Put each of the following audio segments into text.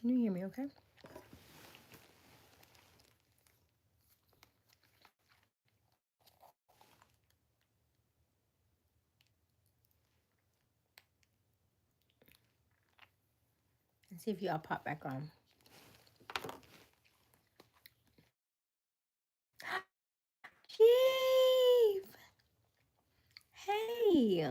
Can you hear me okay? Let's see if y'all pop back on. Chief! Hey!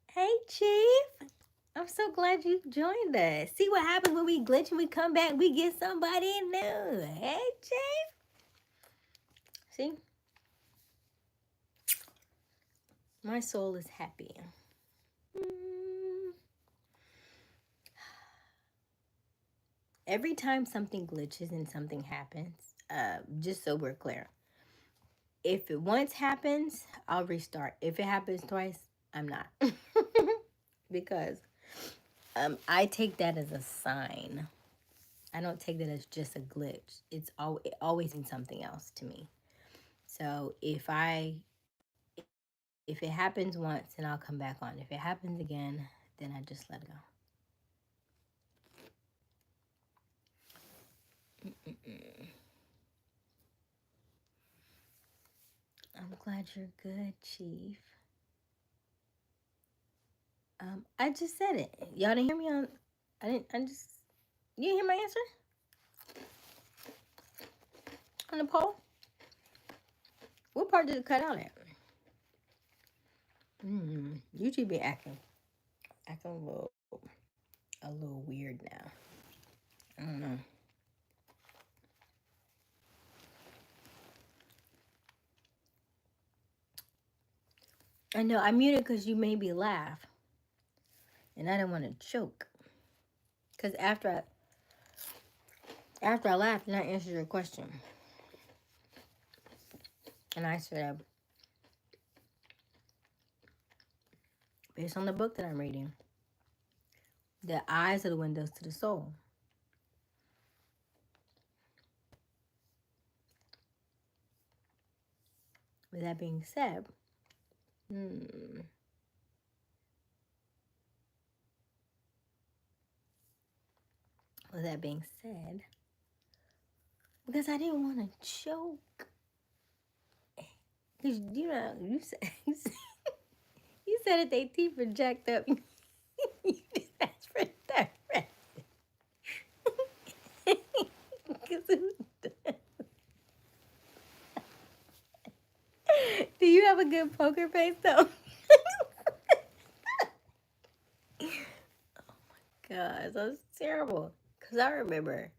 Hey, Chief! I'm so glad you joined us. See what happens when we glitch and we come back, we get somebody new. Hey, Chief! See? My soul is happy. Mm. Every time something glitches and something happens, just so we're clear, if it once happens, I'll restart. If it happens twice, I'm not. Because I take that as a sign. I don't take that as just a glitch. It always means something else to me. So if it happens once, then I'll come back on. If it happens again, then I just let it go. I'm glad you're good, Chief. I just said it. Y'all didn't hear me on. I didn't. I just. You didn't hear my answer on the poll. What part did it cut out at? YouTube be acting a little weird now. I don't know. I know I muted because you made me laugh, and I didn't want to choke. Because after I laughed, and I answered your question, and I said, based on the book that I'm reading, the eyes are the windows to the soul. With that being said, with that being said, because I didn't want to choke. Because you said you said that they teeth were jacked up. You just asked for directions. Do you have a good poker face though? God, that's terrible. Cause I remember.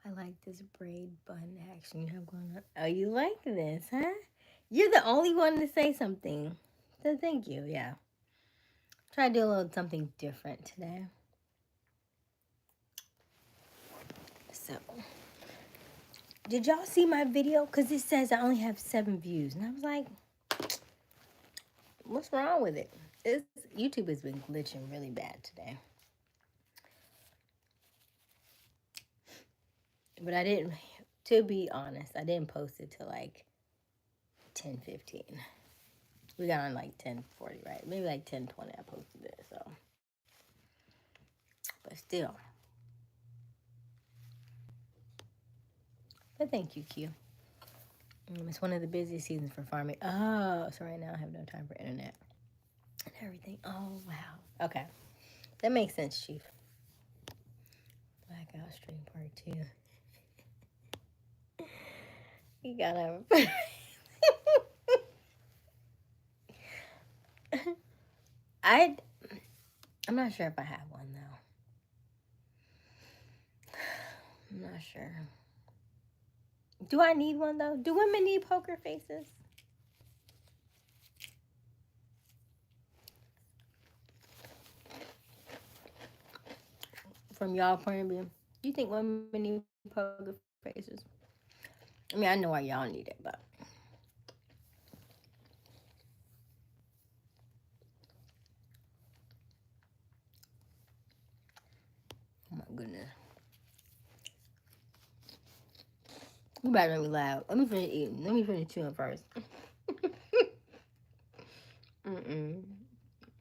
I like this braid bun action you have going on. Oh, you like this, huh? You're the only one to say something. So thank you, yeah. Try to do a little something different today. So, did y'all see my video? Because it says I only have 7 views. And I was like, what's wrong with it? YouTube has been glitching really bad today. But I didn't, to be honest, I didn't post it till like 10:15. We got on like 10:40, right? Maybe like 10:20 I posted it, so. But still. But thank you, Q. It's one of the busiest seasons for farming. Oh, so right now I have no time for internet and everything. Oh, wow. Okay. That makes sense, Chief. Blackout Stream Part 2. You gotta. I'm not sure if I have one though. I'm not sure. Do I need one though? Do women need poker faces? From y'all point of view, do you think women need poker faces? I mean, I know why y'all need it, but goodness. You better make me loud. Let me finish eating. Let me finish chewing first. Mm-mm.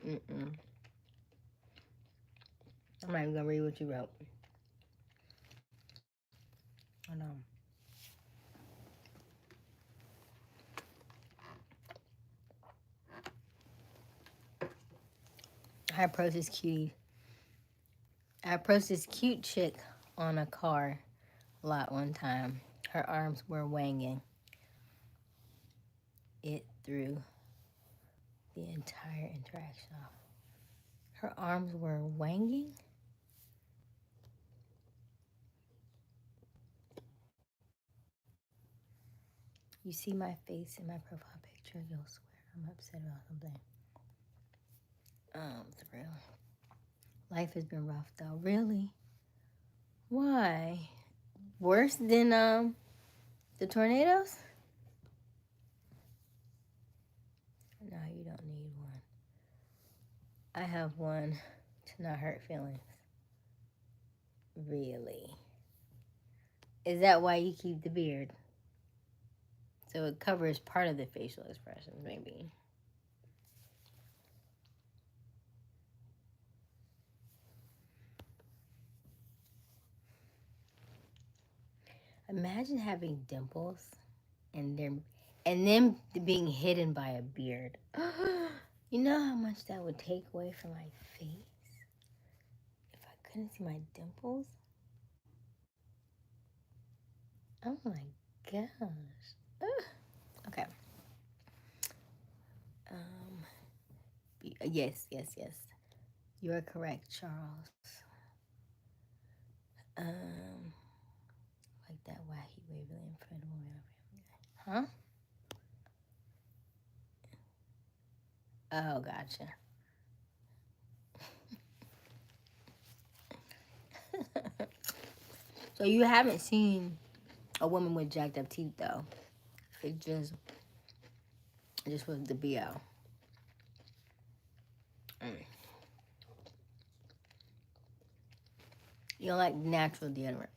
Mm-mm. I'm not even gonna read what you wrote. I know. I approached this cutie. I approached this cute chick on a car lot one time. Her arms were wanging. It threw the entire interaction off. Her arms were wanging? You see my face in my profile picture, you'll swear I'm upset about something. Thrill. Life has been rough though. Really? Why? Worse than the tornadoes? No, you don't need one. I have one to not hurt feelings. Really? Is that why you keep the beard? So it covers part of the facial expressions, maybe. Imagine having dimples and them being hidden by a beard. You know how much that would take away from my face if I couldn't see my dimples? Oh my gosh. Okay. Yes. You are correct, Charles. Like that wacky, waverly, incredible man. Huh? Oh, gotcha. So you haven't seen a woman with jacked up teeth though. It just was the BO. You don't like natural deodorant.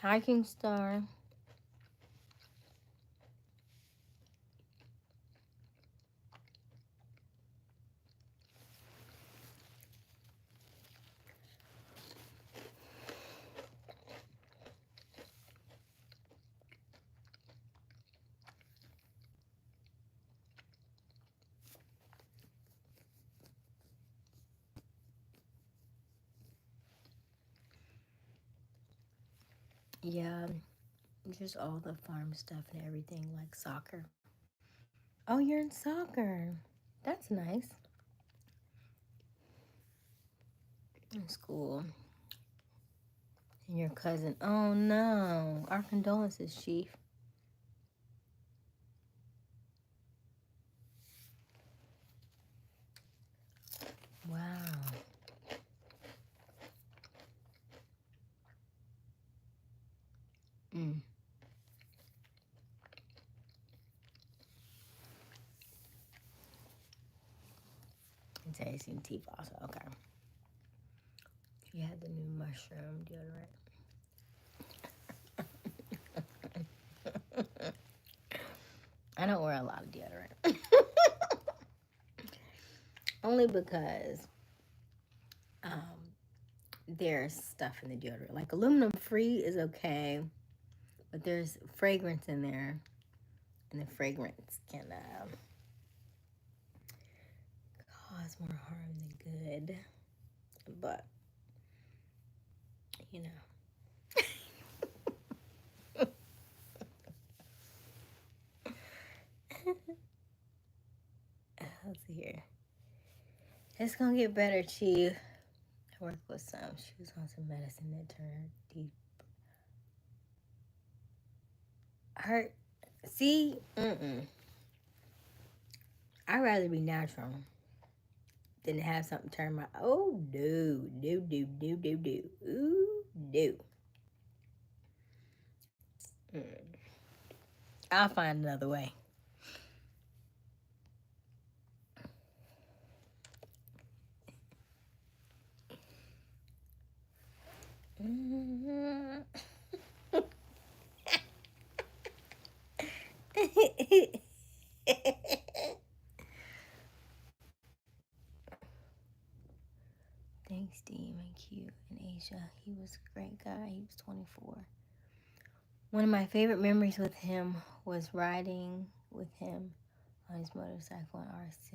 Hiking Star. Yeah, just all the farm stuff and everything, like soccer. Oh, you're in soccer. That's nice. In school. And your cousin. Oh no. Our condolences, Chief. Wow. Mm. And tasting teeth also. Okay. You had the new mushroom deodorant. I don't wear a lot of deodorant. Only because there's stuff in the deodorant. Like aluminum free is okay, but there's fragrance in there, and the fragrance can cause more harm than good. But you know. Let's see here. It's gonna get better, Chief. I work with some. She was on some medicine that turned deep. Her See, I'd rather be natural than to have something turn my. Oh no, no, no, no, no, no. Ooh, no. Mm. I'll find another way. Thanks, Steve and Q and Asia. He was a great guy. He was 24. One of my favorite memories with him was riding with him on his motorcycle on R6.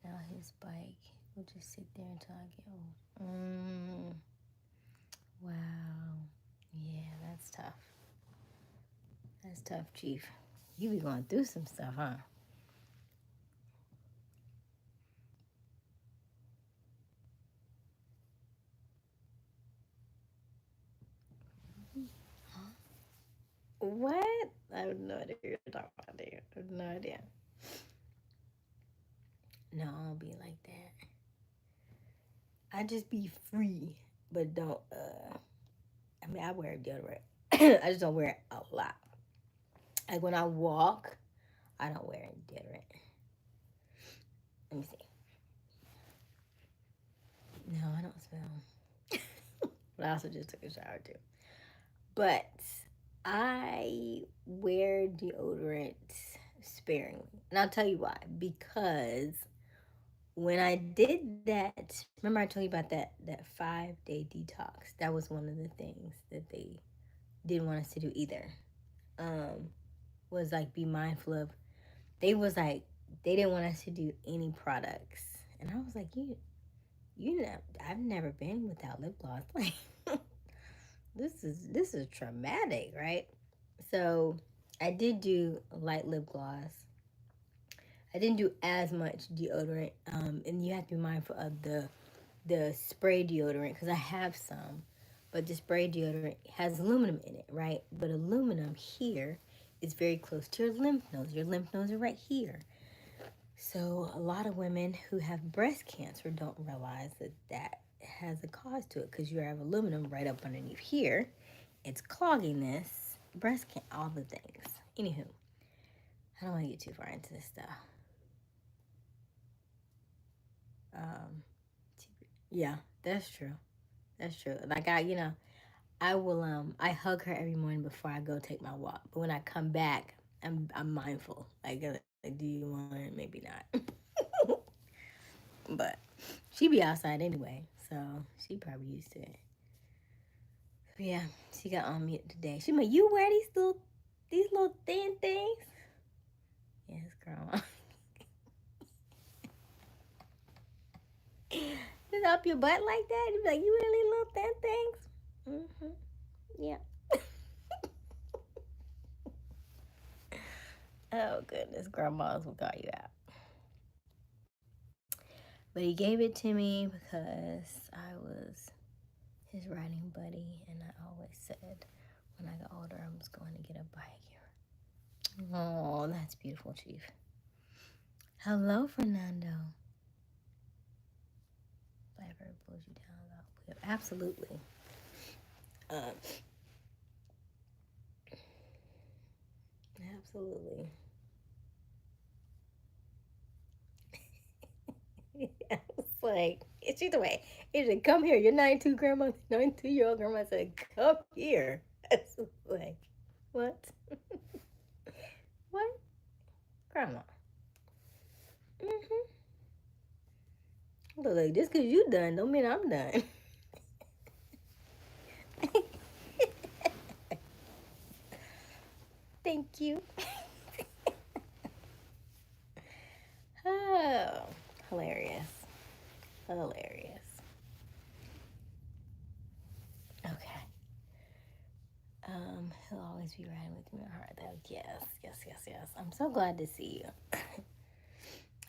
Now his bike. We'll just sit there until I get old. Wow. Yeah, that's tough. That's tough, Chief. You be going through some stuff, huh? What? I have no idea what you're talking about there. I have no idea. No, I don't be like that. I just be free, but don't. I mean, I wear deodorant. I just don't wear it a lot. Like when I walk, I don't wear deodorant. Let me see. No, I don't smell. But I also just took a shower too. But I wear deodorant sparingly. And I'll tell you why. Because when I did that, remember I told you about that 5-day detox. That was one of the things that they didn't want us to do either. Was like be mindful of. They was like they didn't want us to do any products, and I was like, you know, I've never been without lip gloss. Like this is traumatic, right? So I did do light lip gloss. I didn't do as much deodorant, and you have to be mindful of the spray deodorant because I have some, but the spray deodorant has aluminum in it, right? But aluminum here is very close to your lymph nodes. Your lymph nodes are right here. So a lot of women who have breast cancer don't realize that that has a cause to it because you have aluminum right up underneath here. It's clogging this breast cancer, all the things. Anywho, I don't want to get too far into this stuff. Um, yeah, that's true. That's true. Like I will I hug her every morning before I go take my walk. But when I come back, I'm mindful. Like do you want it? Maybe not. But she be outside anyway, so she probably used to it. But yeah, she got on me today. She like, you wear these little thin things? Yes, girl. Just up your butt like that? You be like, you wear these little thin things? Yeah. Oh goodness, grandmas will call you out. But he gave it to me because I was his riding buddy, and I always said when I got older I was going to get a bike. Oh, that's beautiful, Chief. Hello, Fernando. Blackbird pulls you down about absolutely. Uh, absolutely. Yeah, it's like it's either way. It should come here. Your 92 grandma, 92-year-old grandma said, "Come here." It's like, what? What, grandma? Mm-hmm. Look, like just because you done, don't mean I'm done. Thank you. Oh, hilarious, hilarious. Okay. He'll always be riding with me at heart. Though. Yes, yes, yes, yes. I'm so glad to see you.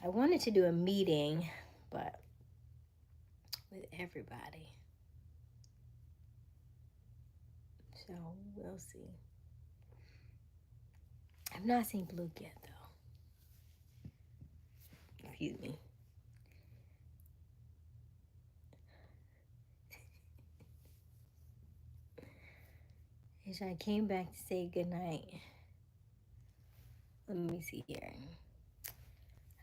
I wanted to do a meeting, but with everybody. So we'll see. I've not seen blue yet, though. Excuse me. As I came back to say goodnight. Let me see here.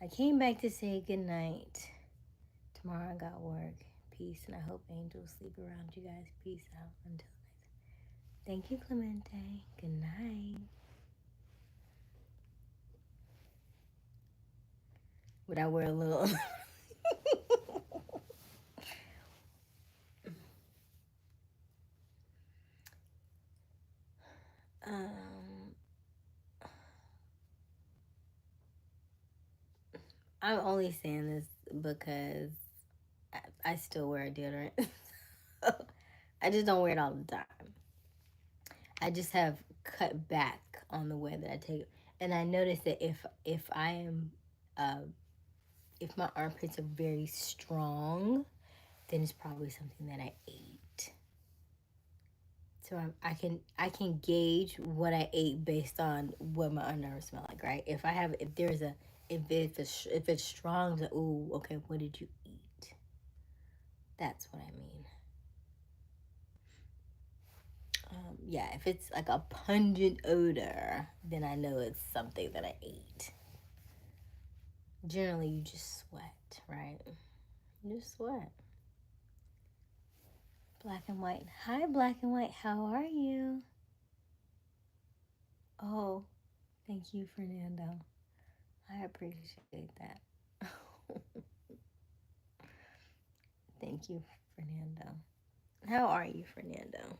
I came back to say goodnight. Tomorrow I got work. Peace, and I hope angels sleep around you guys. Peace out until next. Thank you, Clemente. Good night. Would I wear a little? um, I'm only saying this because I still wear deodorant. I just don't wear it all the time. I just have cut back on the way that I take it, and I notice that if I am uh, if my armpits are very strong, then it's probably something that I ate. So I can gauge what I ate based on what my underarms smell like, right? If it's strong, it's like, ooh, okay, what did you eat? That's what I mean. Yeah, if it's like a pungent odor, then I know it's something that I ate. Generally, you just sweat, right? You just sweat. Black and white. Hi, Black and white. How are you? Oh, thank you, Fernando. I appreciate that. Thank you, Fernando. How are you, Fernando?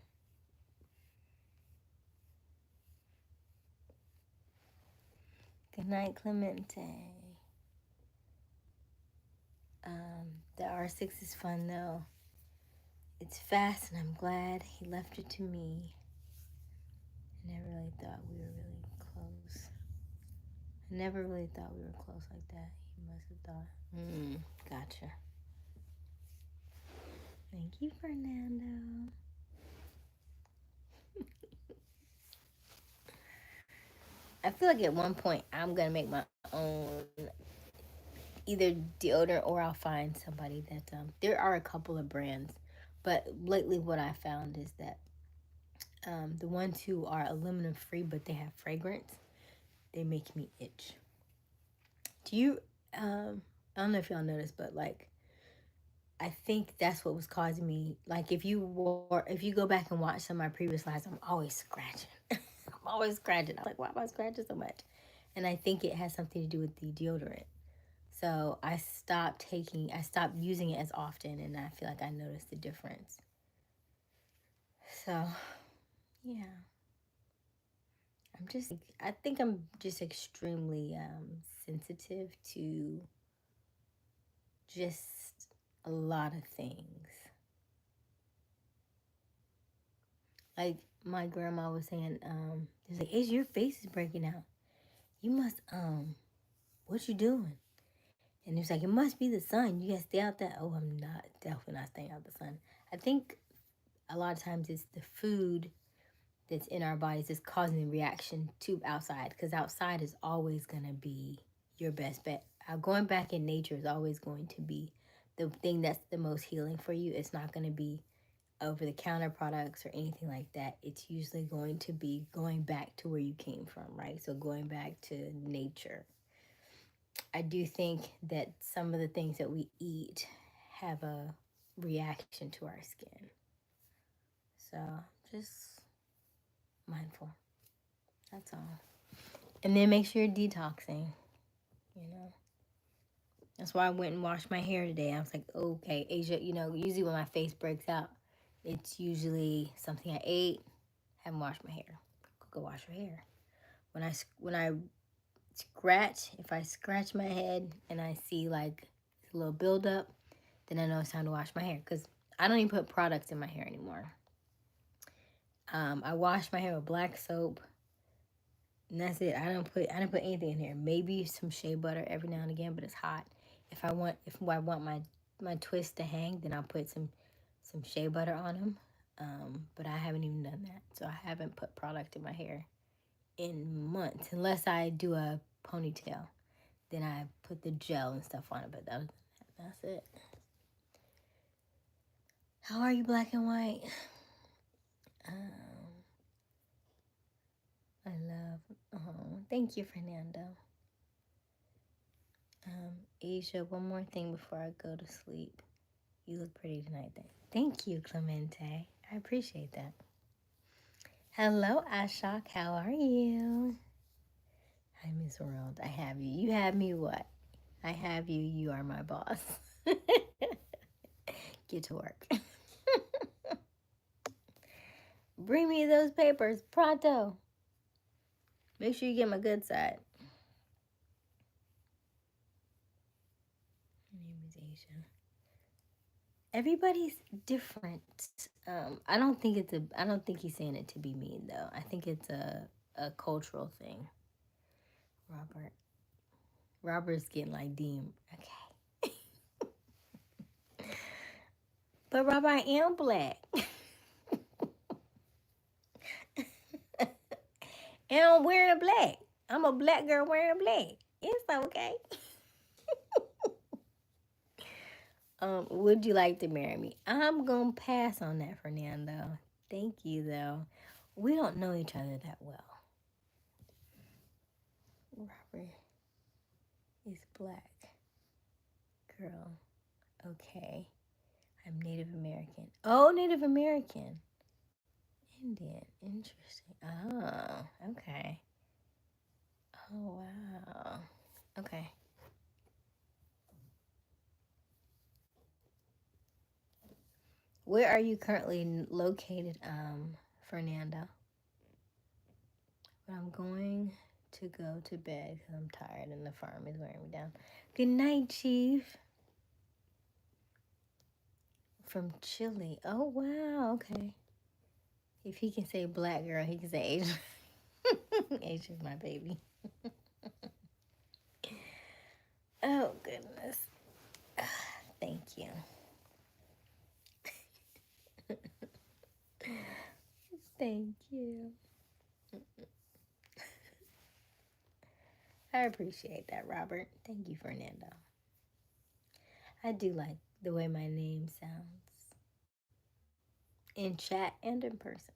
Good night, Clemente. The R6 is fun though. It's fast, and I'm glad he left it to me. I never really thought we were really close. I never really thought we were close like that. He must have thought. Gotcha. Thank you, Fernando. I feel like at one point I'm gonna make my own either deodorant, or I'll find somebody that there are a couple of brands, but lately what I found is that the ones who are aluminum free but they have fragrance, they make me itch. Do you I don't know if y'all noticed, but like I think that's what was causing me. Like if you go back and watch some of my previous lives, I'm always scratching. I'm always scratching. I'm like, why am I scratching so much? And I think it has something to do with the deodorant. So I stopped using it as often, and I feel like I noticed the difference. So, yeah, I think I'm just extremely sensitive to just a lot of things. Like my grandma was saying, she's like, "Is your face is breaking out? You must, what you doing?" And he was like, "It must be the sun. You gotta stay out there." Oh, I'm not, definitely not staying out the sun. I think a lot of times it's the food that's in our bodies is causing the reaction to outside, because outside is always going to be your best bet. Going back in nature is always going to be the thing that's the most healing for you. It's not going to be over the counter products or anything like that. It's usually going to be going back to where you came from, right? So going back to nature. I do think that some of the things that we eat have a reaction to our skin. So just mindful. That's all. And then make sure you're detoxing, you know. That's why I went and washed my hair today. I was like, okay, Asia, usually when my face breaks out, it's usually something I ate, haven't washed my hair. Go wash your hair. When I scratch, if I scratch my head and I see like a little buildup, then I know it's time to wash my hair, because I don't even put products in my hair anymore. I wash my hair with black soap, and that's it. I don't put anything in here. Maybe some shea butter every now and again, but it's hot. If I want my twist to hang, then I'll put some shea butter on them. But I haven't even done that, so I haven't put product in my hair in months, unless I do a ponytail. Then I put the gel and stuff on it, but that's it. How are you, Black and White? Um, I love. Oh, thank you, Fernando. Aysia, one more thing before I go to sleep. You look pretty tonight. Thank you, Clemente. I appreciate that. Hello, Ashok. How are you? Hi, Miss World. I have you. You have me what? I have you. You are my boss. Get to work. Bring me those papers pronto. Make sure you get my good side. My name is Aysia. Everybody's different. I don't think it's a. I don't think he's saying it to be mean though. I think it's a cultural thing. Robert. Robert's getting like Dean. Okay. But Robert, I am black. And I'm wearing a black. I'm a black girl wearing a black. It's okay. Would you like to marry me? I'm gonna pass on that, Fernando. Thank you, though. We don't know each other that well. Robert is black. Girl. Okay. I'm Native American. Oh, Native American. Indian. Interesting. Oh, okay. Oh, wow. Okay. Where are you currently located, Fernando? But I'm going to go to bed because I'm tired and the farm is wearing me down. Good night, Chief. From Chile. Oh, wow. Okay. If he can say black girl, he can say Asian. Asian's my baby. Oh, goodness. Thank you. Thank you. I appreciate that, Robert. Thank you, Fernando. I do like the way my name sounds in chat and in person.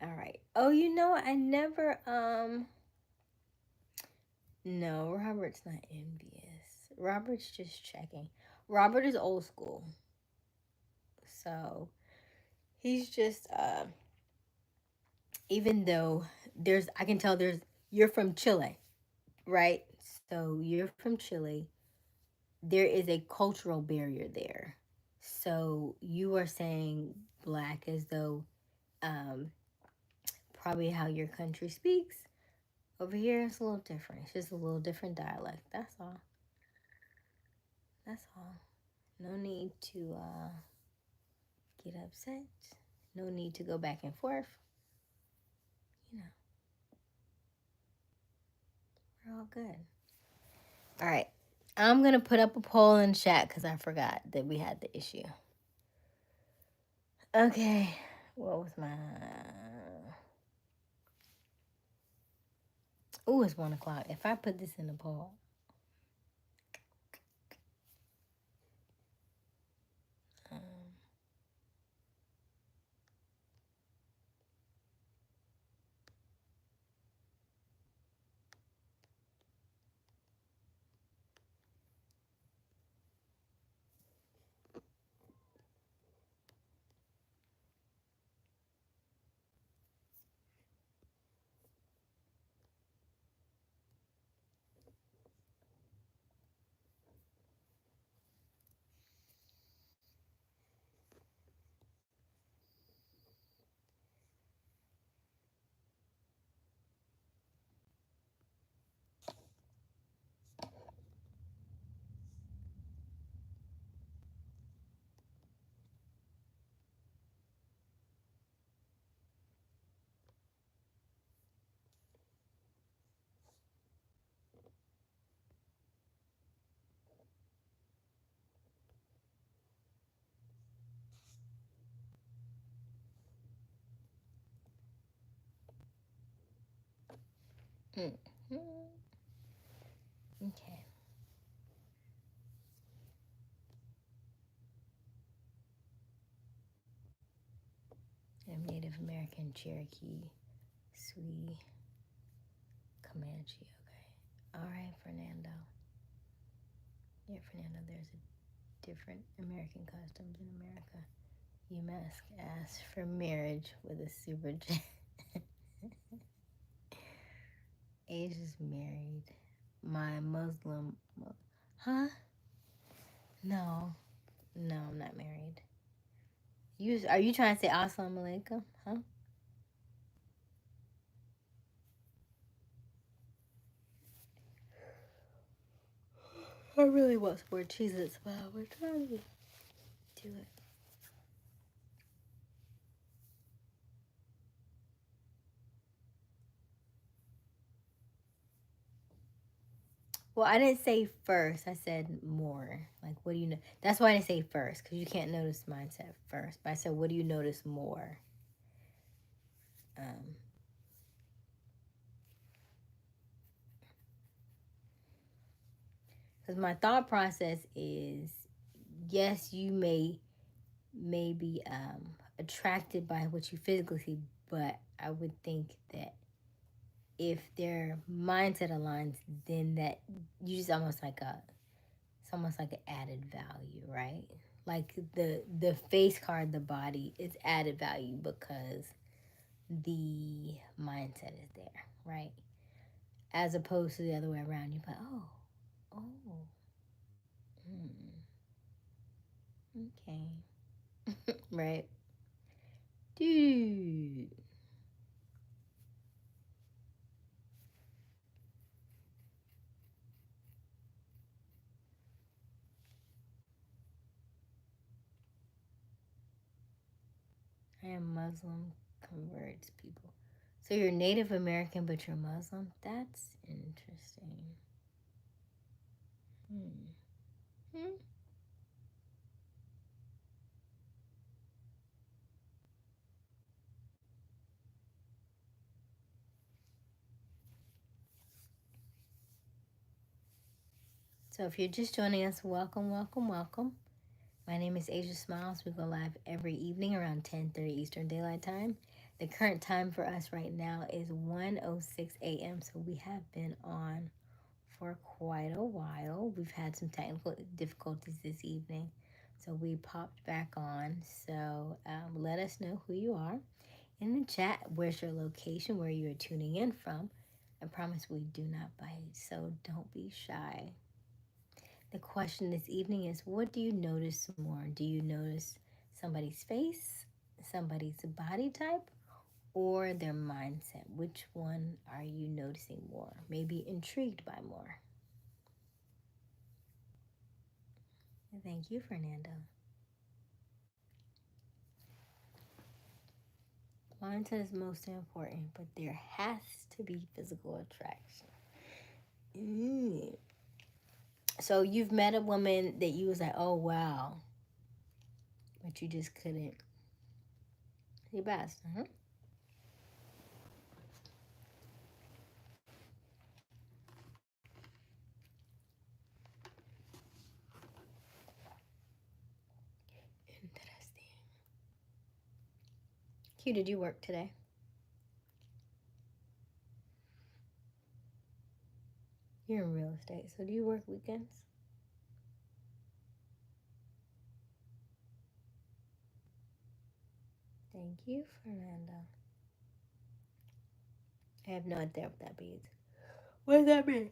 All right. Oh, you know, I never no, Robert's not envious. Robert's just checking. Robert is old school. So, he's just even though I can tell you're from Chile, right? So, you're from Chile. There is a cultural barrier there. So, you are saying black as though um probably how your country speaks. Over here, it's a little different. It's just a little different dialect. That's all. That's all. No need to get upset. No need to go back and forth. You know, we're all good. All right. I'm going to put up a poll in chat because I forgot that we had the issue. Okay. What was my. Oh, it's 1 o'clock. If I put this in the poll. Um, Okay. I'm Native American, Cherokee, Sioux, Comanche. Okay. All right, Fernando. Yeah, Fernando, there's a different American customs in America. You must ask for marriage with a super jet. Asia's married. My Muslim. Huh? No. No, I'm not married. Are you trying to say Assalamu alaikum? Huh? I really want some more Cheez-Its, but we're trying to do it. Well, I didn't say first. I said more. Like, what do you know? That's why I didn't say first, because you can't notice mindset first. But I said, what do you notice more? Because my thought process is, yes, you may be attracted by what you physically see, but I would think that if their mindset aligns, then that you just it's almost like an added value, right? Like the face card, the body, it's added value because the mindset is there, right? As opposed to the other way around, you're like, oh, okay, right, dude. I am Muslim converts people. So you're Native American, but you're Muslim. That's interesting. Hmm. Hmm. So if you're just joining us, welcome, welcome, welcome. My name is Aysia Smiles. We go live every evening around 10:30 Eastern Daylight Time. The current time for us right now is 1:06 a.m. So we have been on for quite a while. We've had some technical difficulties this evening, so we popped back on. So let us know who you are in the chat. Where's your location? Where you're tuning in from? I promise we do not bite, so don't be shy. The question this evening is, what do you notice more? Do you notice somebody's face, somebody's body type, or their mindset? Which one are you noticing more? Maybe intrigued by more? Thank you, Fernando. Mindset is most important, but there has to be physical attraction. Mm. So you've met a woman that you was like, oh wow, but you just couldn't see past. Interesting. Q, did you work today? You're in real estate, so do you work weekends? Thank you, Fernando. I have no idea what that means. What does that mean?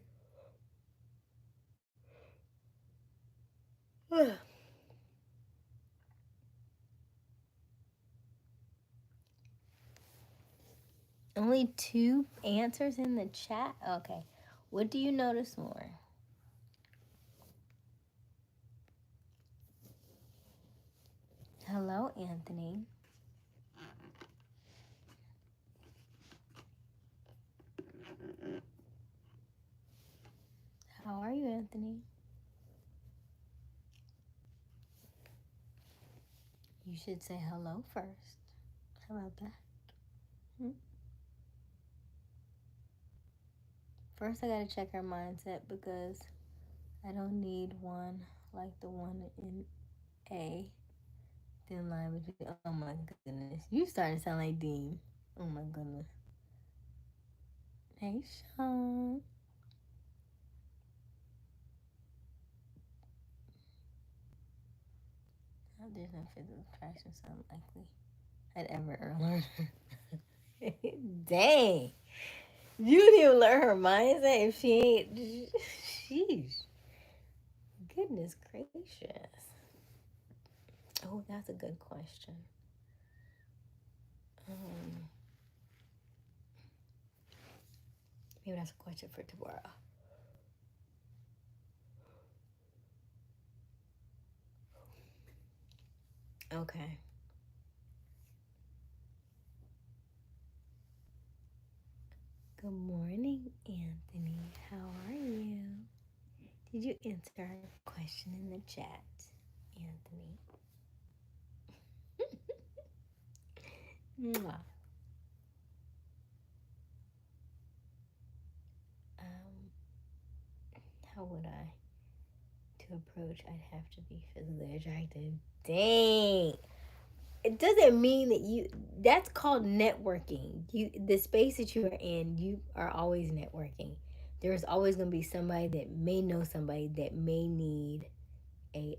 Only 2 answers in the chat? Okay. What do you notice more? Hello, Anthony. How are you, Anthony? You should say hello first. How about that? Hmm? First, I gotta check our mindset because I don't need one like the one in A. Thin line between. Oh my goodness, you starting to sound like Dean. Oh my goodness. Hey, Sean. How there's no physical attraction so unlikely I'd ever learn. Dang. You didn't even learn her mindset if she ain't. Sheesh. Goodness gracious. Oh, that's a good question. Um, Maybe that's a question for tomorrow. Okay. Good morning, Anthony. How are you? Did you answer our question in the chat, Anthony? Mwah. Um, how would I to approach? I'd have to be physically attractive. Dang. It doesn't mean that you. That's called networking. The space that you are in, you are always networking. There's always going to be somebody that may know somebody that may need a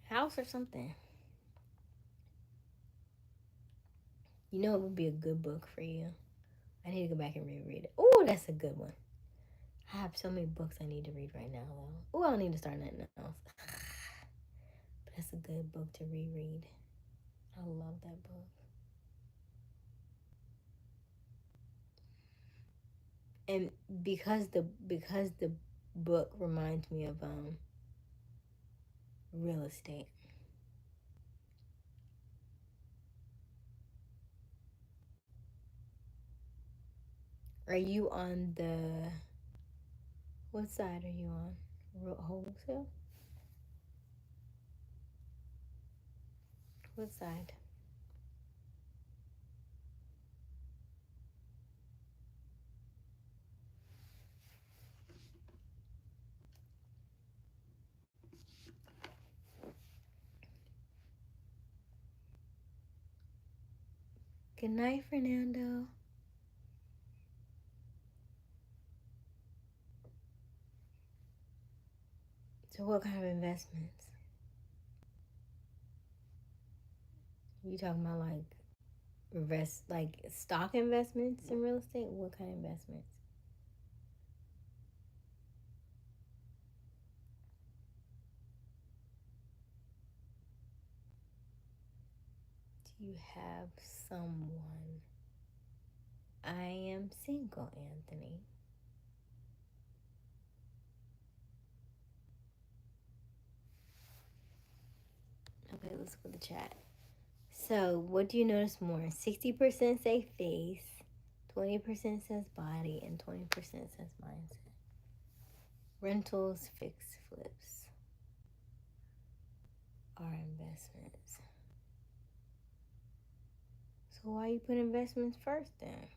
house or something. You know, it would be a good book for you. I need to go back and reread it. Oh, that's a good one. I have so many books I need to read right now, though. Oh, I don't need to start nothing else. But that's a good book to reread. I love that book. And because the book reminds me of real estate. Are you on the what side are you on? Wholesale? What side? Good night, Fernando. So what kind of investments? You talking about like stock investments in real estate? What kind of investments? Do you have someone? I am single, Anthony. Okay, let's go to the chat. So, what do you notice more? 60% say face, 20% says body, and 20% says mindset. Rentals, fix, flips are investments. So, why you put investments first then?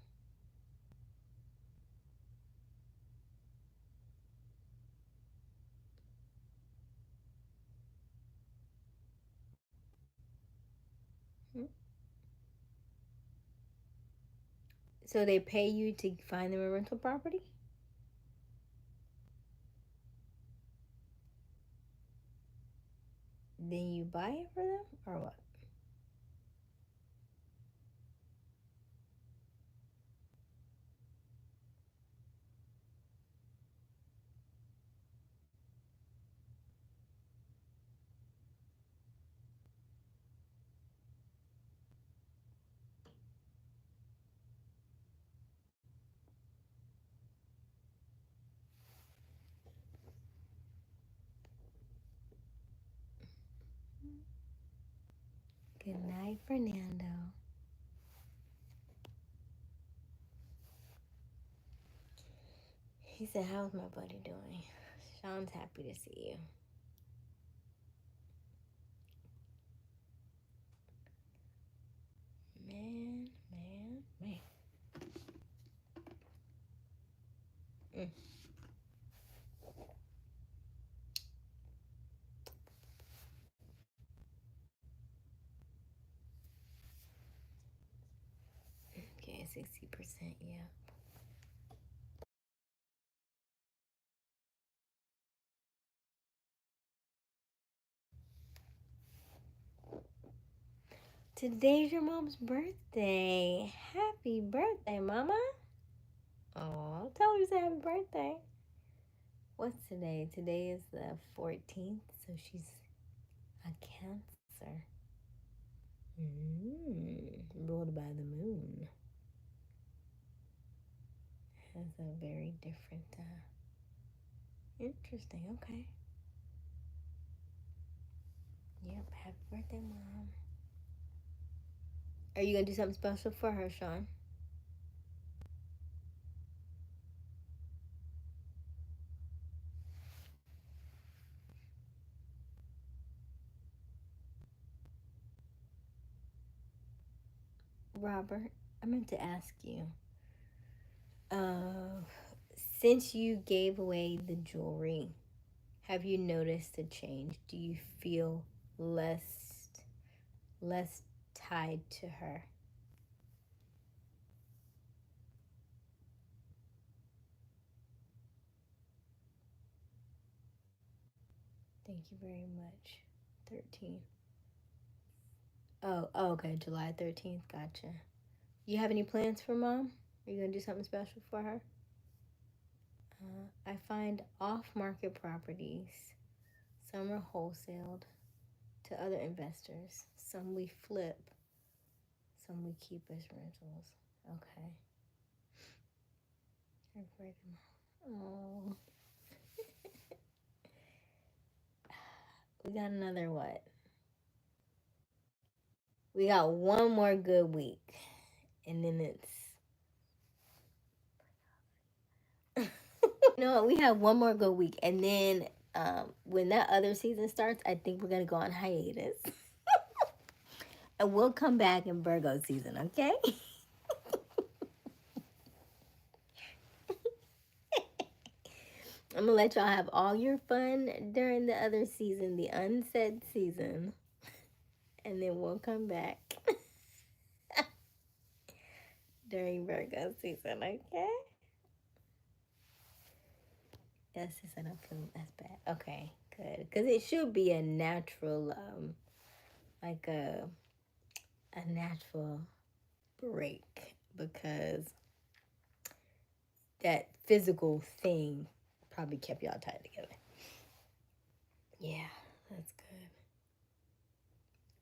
Hmm? So, they pay you to find them a rental property? Then you buy it for them? Or what? Good night, Fernando. He said, how's my buddy doing? Sean's happy to see you. 60%, yeah. Today's your mom's birthday. Happy birthday, Mama. Oh, tell her you say happy birthday. What's today? Today is the 14th, so she's a Cancer. Ruled by the moon. Has a very different, interesting, okay. Yep, happy birthday, Mom. Are you going to do something special for her, Sean? Robert, I meant to ask you. Uh, since you gave away the jewelry, have you noticed a change? Do you feel less tied to her? Thank you very much. 13. Oh, okay, July 13th. Gotcha. You have any plans for Mom? Are you going to do something special for her? I find off-market properties. Some are wholesaled to other investors. Some we flip. Some we keep as rentals. Okay. Oh. We got another what? We got one more good week. And then it's we have one more good week. And then when that other season starts, I think we're gonna go on hiatus. And we'll come back in Virgo season, okay? I'm gonna let y'all have all your fun during the other season, the unsaid season. And then we'll come back during Virgo season, okay? Yes, I don't feel that's bad. Okay, good. Because it should be a natural, like a natural break. Because that physical thing probably kept y'all tied together. Yeah, that's good.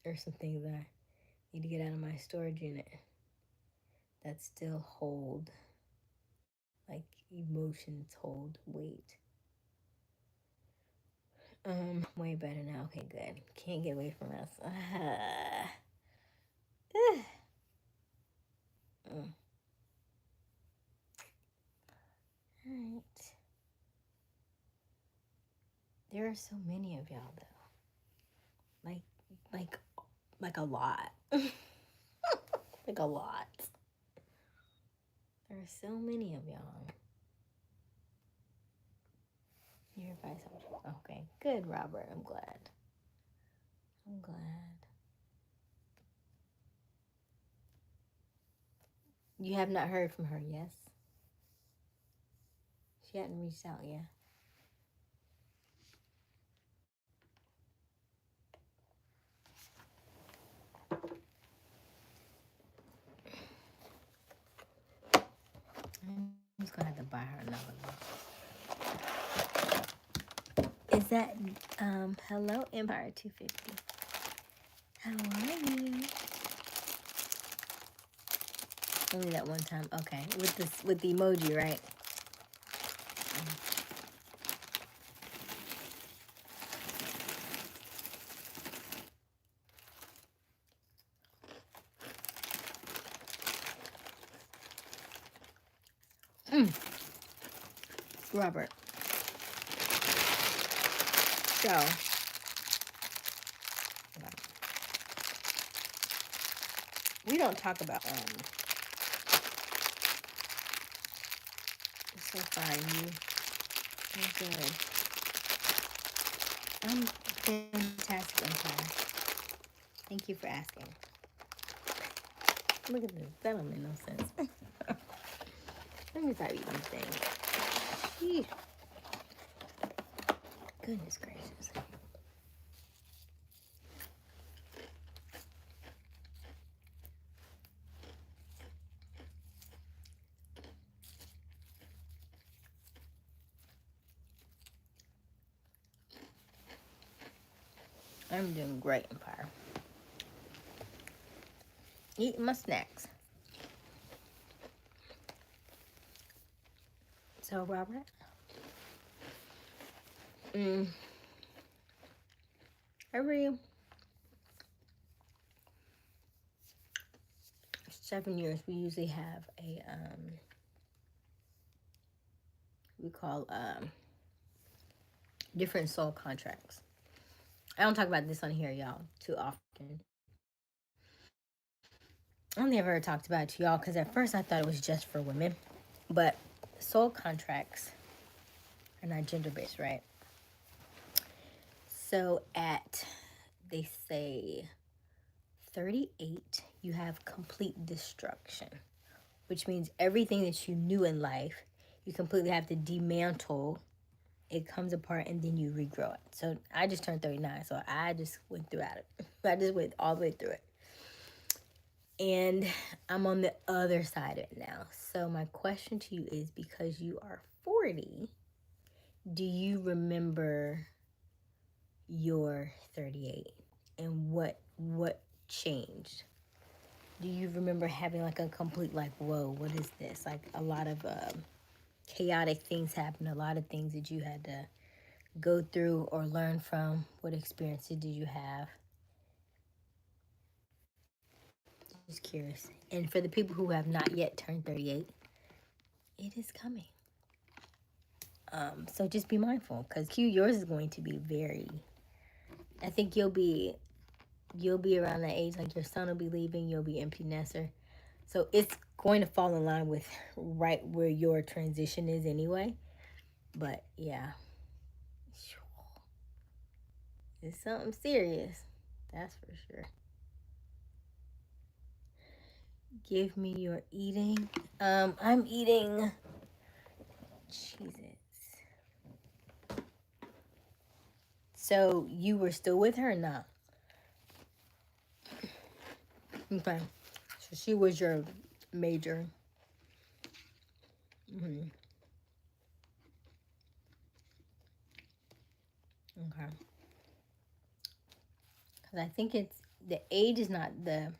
There's some things that I need to get out of my storage unit that still hold, like emotions hold weight. Way better now. Okay, good. Can't get away from us. All right. There are so many of y'all though. Like a lot. Like a lot. There are so many of y'all. Your advice. Okay, good, Robert. I'm glad. I'm glad. You have not heard from her, yes? She hadn't reached out yet. I'm just gonna have to buy her another one. Is that hello Empire 250? How are you? Only that one time. Okay. With the emoji, right? Robert. So we don't talk about it's so fine. You're good. I'm fantastic, Empire. Thank you for asking. Look at this. That don't make no sense. Let me start eating things. Goodness gracious. I'm doing great, Empire. Eating my snacks. So, Robert, every 7 years we usually have a we call different soul contracts. I don't talk about this on here, y'all, too often. I only ever talked about it to y'all because at first I thought it was just for women, but soul contracts are not gender based, right? So at, they say 38, you have complete destruction, which means everything that you knew in life, you completely have to dismantle. It comes apart and then you regrow it. So I just turned 39, so I just went through it. I just went all the way through it. And I'm on the other side of it now. So my question to you is, because you are 40, do you remember your 38 and what changed? Do you remember having like a complete like, whoa, what is this? Like a lot of chaotic things happened, a lot of things that you had to go through or learn from. What experiences did you have? Just curious. And for the people who have not yet turned 38, it is coming. So just be mindful, because Q, yours is going to be very, I think you'll be around that age, like your son will be leaving, you'll be empty nester. So it's going to fall in line with right where your transition is anyway. But yeah, it's something serious, that's for sure. Give me your eating. I'm eating Cheez-Its. So you were still with her or not? Okay. So she was your major. Mm-hmm. Okay. Because I think it's, the age is not the,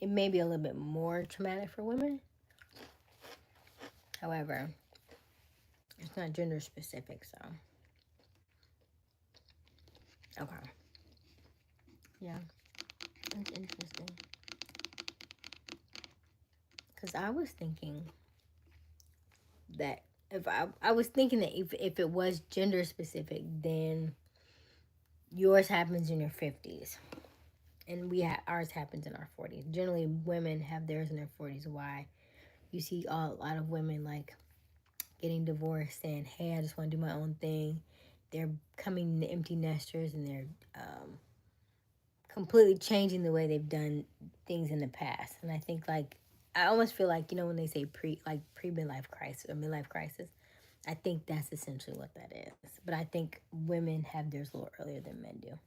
it may be a little bit more traumatic for women. However, it's not gender specific, so. Okay. Yeah. That's interesting. Because I was thinking that I was thinking that if it was gender specific, then yours happens in your 50s. And ours happens in our 40s. Generally, women have theirs in their 40s. Why? You see a lot of women like getting divorced, saying, hey, I just want to do my own thing. They're coming to empty nesters, and they're completely changing the way they've done things in the past. And I think, like, I almost feel like, when they say pre midlife crisis or midlife crisis, I think that's essentially what that is. But I think women have theirs a little earlier than men do.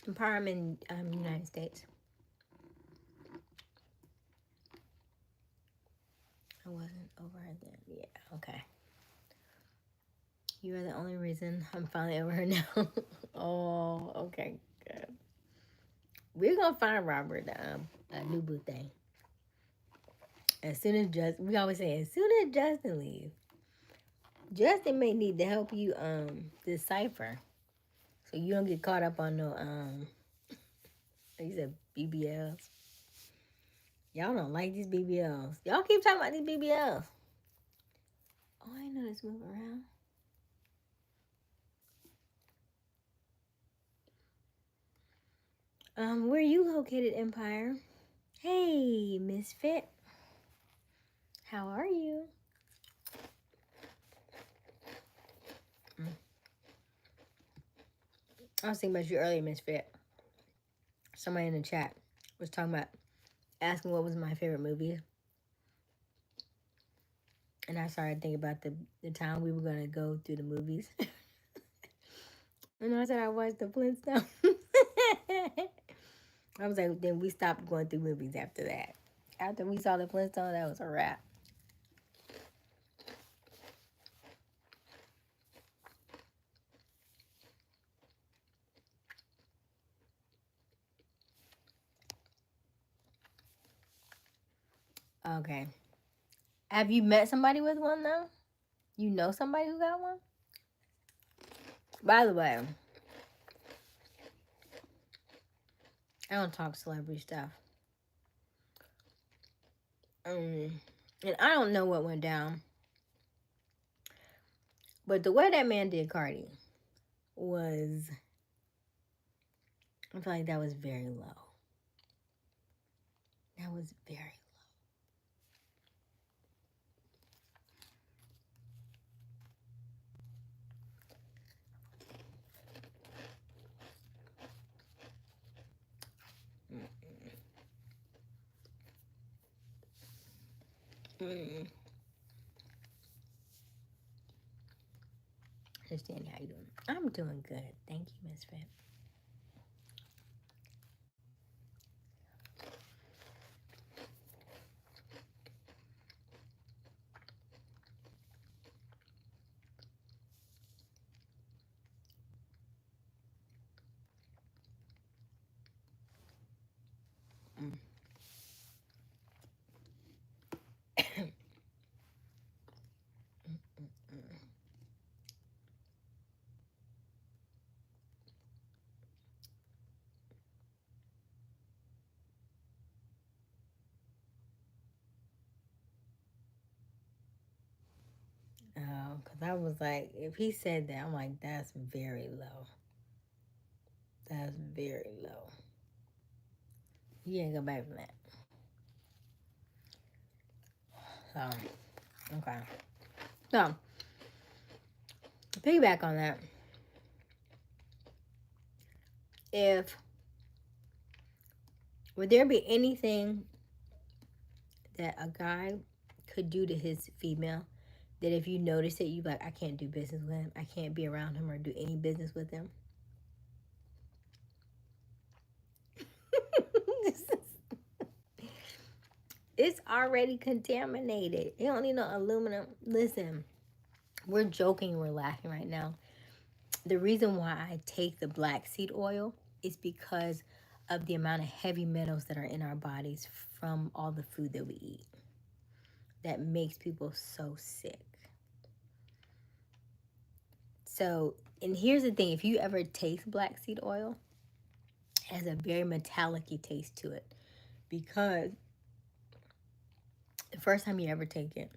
Empowerment in United States. I wasn't over her then. Yeah, okay. You are the only reason I'm finally over her now. Oh, okay, good. We're gonna find Robert a new boo thing. As soon as we always say, as soon as Justin leaves, Justin may need to help you decipher, so you don't get caught up on no like you said, BBLs. Y'all don't like these BBLs. Y'all keep talking about these BBLs. Oh, I know this move around. Where are you located, Empire? Hey, Misfit. How are you? I was thinking about you earlier, Misfit. Somebody in the chat was talking about asking what was my favorite movie. And I started thinking about the time we were going to go through the movies. And I said I watched the Flintstones. I was like, then we stopped going through movies after that. After we saw the Flintstones, that was a wrap. Okay. Have you met somebody with one though? You know somebody who got one? By the way, I don't talk celebrity stuff. And I don't know what went down. But the way that man did Cardi was, I feel like that was very low. That was very low. Mm-mm. Understand how you doing? I'm doing good. Thank you, Miss Fat. Mm. Oh, because I was like, if he said that, I'm like, that's very low. That's very low. You ain't go back from that. So, okay. So, to piggyback on that, if would there be anything that a guy could do to his female that if you notice it, you like, I can't do business with him. I can't be around him or do any business with him. It's already contaminated. You don't need no aluminum. Listen, we're joking and we're laughing right now. The reason why I take the black seed oil is because of the amount of heavy metals that are in our bodies from all the food that we eat that makes people so sick. So, and here's the thing, if you ever taste black seed oil, it has a very metallic-y taste to it because the first time you ever take it,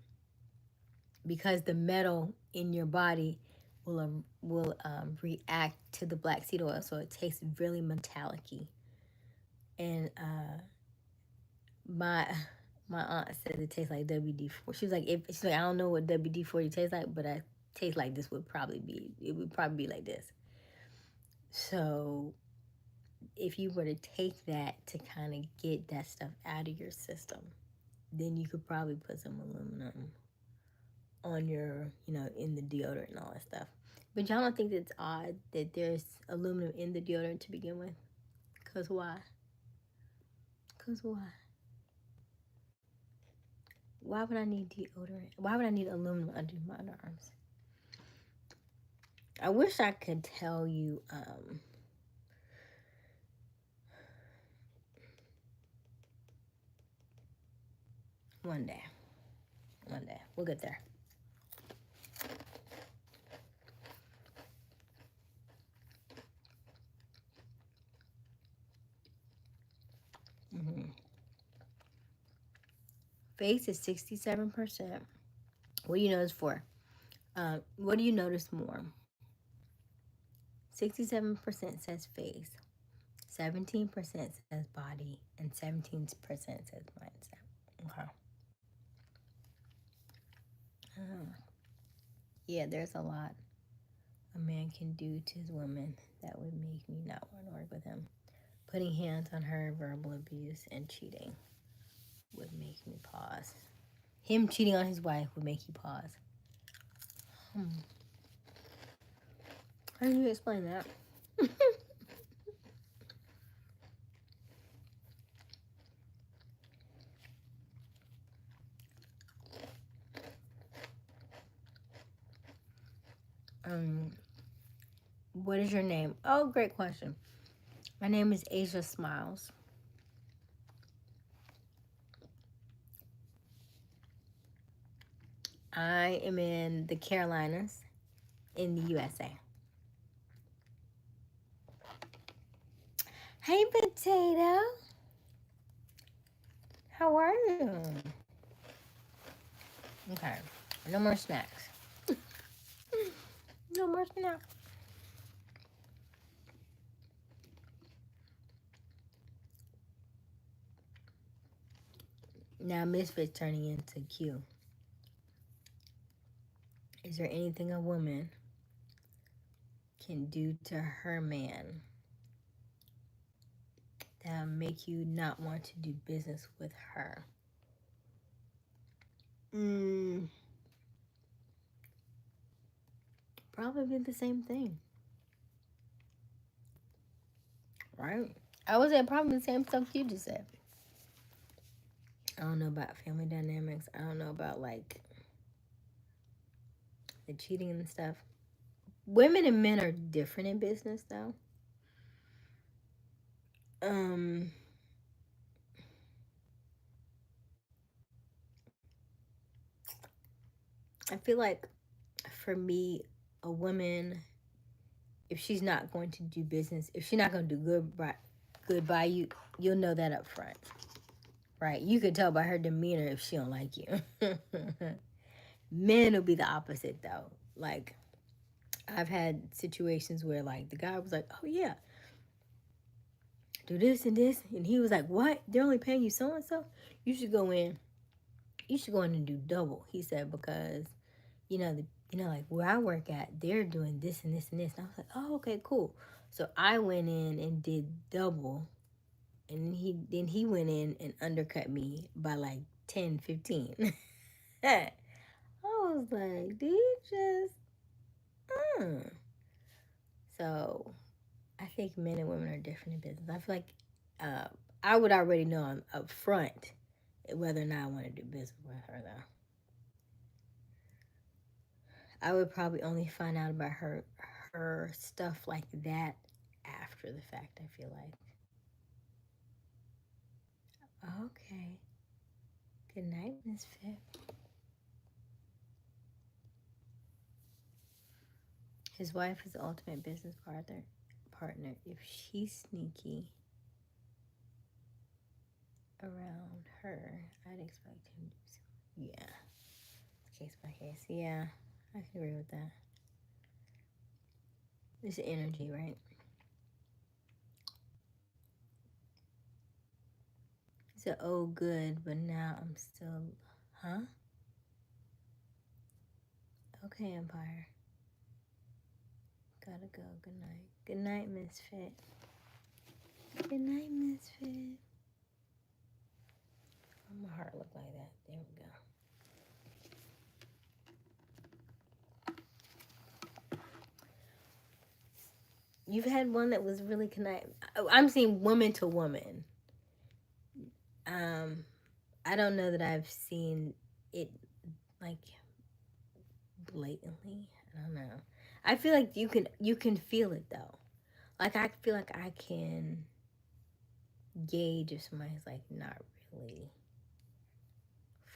because the metal in your body will react to the black seed oil, so it tastes really metallic-y. And my my aunt said it tastes like WD-40. She was like, if she's like, I don't know what WD-40 tastes like, but I taste like this would probably be. It would probably be like this. So if you were to take that to kind of get that stuff out of your system, then you could probably put some aluminum on your, in the deodorant and all that stuff. But y'all don't think it's odd that there's aluminum in the deodorant to begin with? Because why? Because why? Why would I need deodorant? Why would I need aluminum under my underarms? I wish I could tell you one day. One day. We'll get there. Mm-hmm. Face is 67%. What do you notice for? What do you notice more? 67% says face, 17% says body, and 17% says mindset. Okay. Yeah, there's a lot a man can do to his woman that would make me not want to work with him. Putting hands on her, verbal abuse, and cheating would make me pause. Him cheating on his wife would make you pause. How do you explain that? What is your name? Oh, great question. My name is Aysia Smiles. I am in the Carolinas in the USA. Hey, Potato. How are you? Okay. No more snacks. No more snacks. Now Misfit's turning into Q. Is there anything a woman can do to her man that'll make you not want to do business with her? Probably the same thing. Right? I would say probably the same stuff you just said. I don't know about family dynamics. I don't know about like the cheating and stuff. Women and men are different in business though. I feel like for me, a woman, if she's not going to do business, if she's not going to do good by you, you'll know that up front, right? You can tell by her demeanor if she don't like you. Men will be the opposite though. Like I've had situations where like the guy was like, "Oh yeah, do this and this," and he was like, "What? They're only paying you so and so? You should go in. You should go in and do double." He said because like where I work at, they're doing this and this and this. And I was like, "Oh, okay, cool." So I went in and did double, and then he went in and undercut me by like 10, 15. I was like, "Did you just?" So I think men and women are different in business. I feel like I would already know up front whether or not I want to do business with her, though. I would probably only find out about her stuff like that after the fact, I feel like. Okay. Good night, Miss Fit. His wife is the ultimate business partner. If she's sneaky around her, I'd expect him to. Yeah. Case by case. Yeah. I can agree with that. It's energy, right? He said, "Oh, good, but now I'm still, huh?" Okay, Empire. Gotta go. Good night. Good night, Misfit. Good night, Misfit. Oh, my heart look like that. There we go. You've had one that was really connect. I'm seeing woman to woman. I don't know that I've seen it like blatantly. I don't know. I feel like you can feel it though. Like I feel like I can gauge if somebody's like not really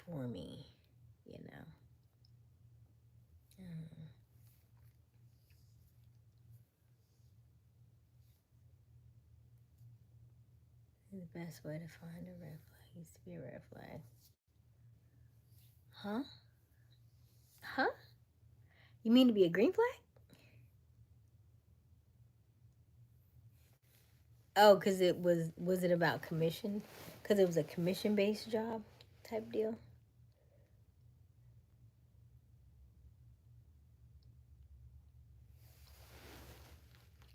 for me, you know. The best way to find a red flag used to be a red flag. Huh? Huh? You mean to be a green flag? Oh, because it was it about commission? Because it was a commission based job type deal.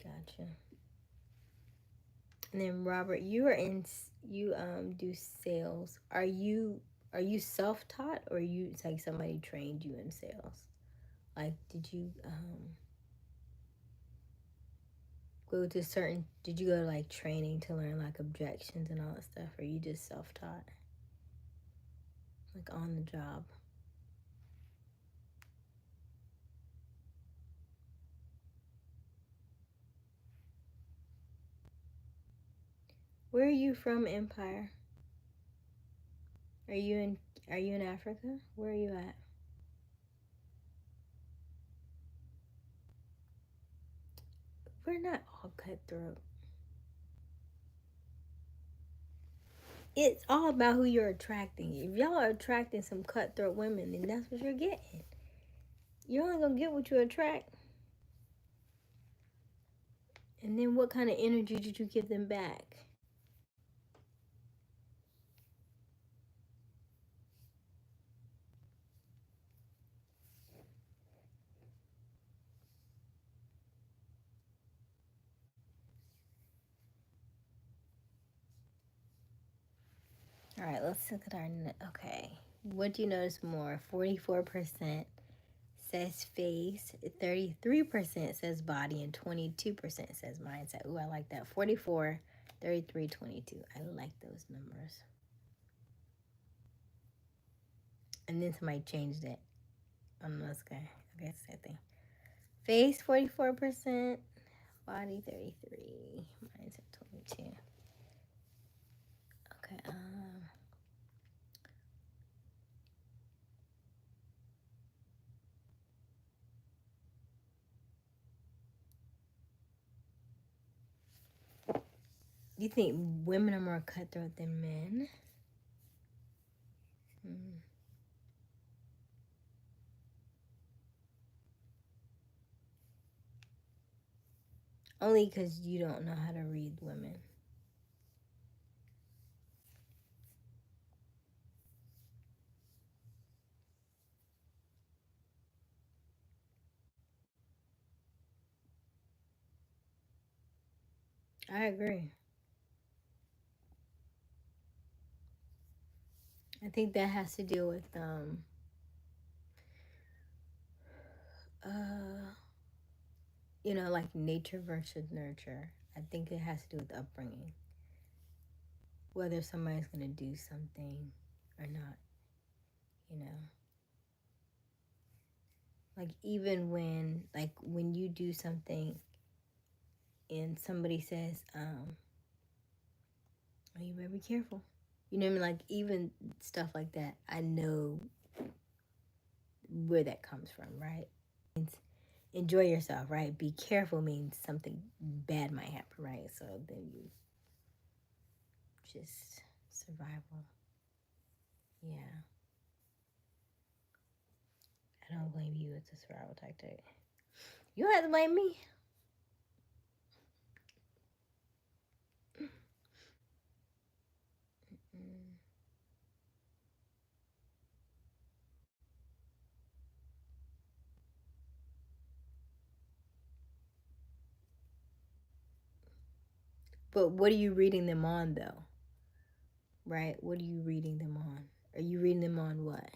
Gotcha. Gotcha. And then Robert, you are in you do sales. Are you self taught, or you it's like somebody trained you in sales? Like, did you go to like training to learn like objections and all that stuff, or you just self taught, like on the job? Where are you from, Empire? Are you in Africa? Where are you at? We're not all cutthroat. It's all about who you're attracting. If y'all are attracting some cutthroat women, then that's what you're getting. You're only gonna get what you attract. And then what kind of energy did you give them back? All right, let's look at our. Okay. What do you notice more? 44% says face, 33% says body, and 22% says mindset. Ooh, I like that. 44, 33, 22. I like those numbers. And then somebody changed it on this guy. Okay, same thing. Face 44%, body 33, mindset 22. Okay. Do you think women are more cutthroat than men? Only because you don't know how to read women. I agree. I think that has to do with uh like nature versus nurture. I think it has to do with upbringing. Whether somebody's gonna do something or not, you know. Like even when you do something and somebody says, oh, you better be careful. You know what I mean? Like even stuff like that, I know where that comes from, right? It's enjoy yourself, right? Be careful means something bad might happen, right? So then you just survival. Yeah. I don't blame you. It's a survival tactic. You don't have to blame me. But what are you reading them on, though? Right? What are you reading them on? Are you reading them on what?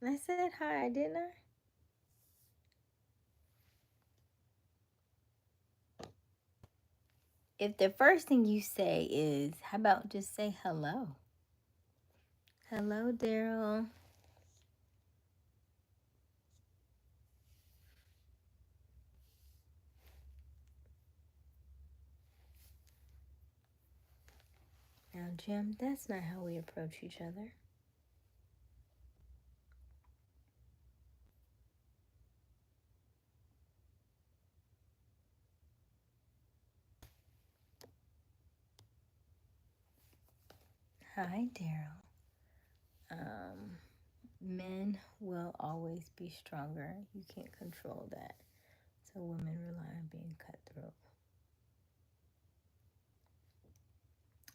I said hi, didn't I? If the first thing you say is, how about just say hello? Hello, Daryl. Now, Jim, that's not how we approach each other. Hi, Daryl. Men will always be stronger. You can't control that. So women rely on being cutthroat.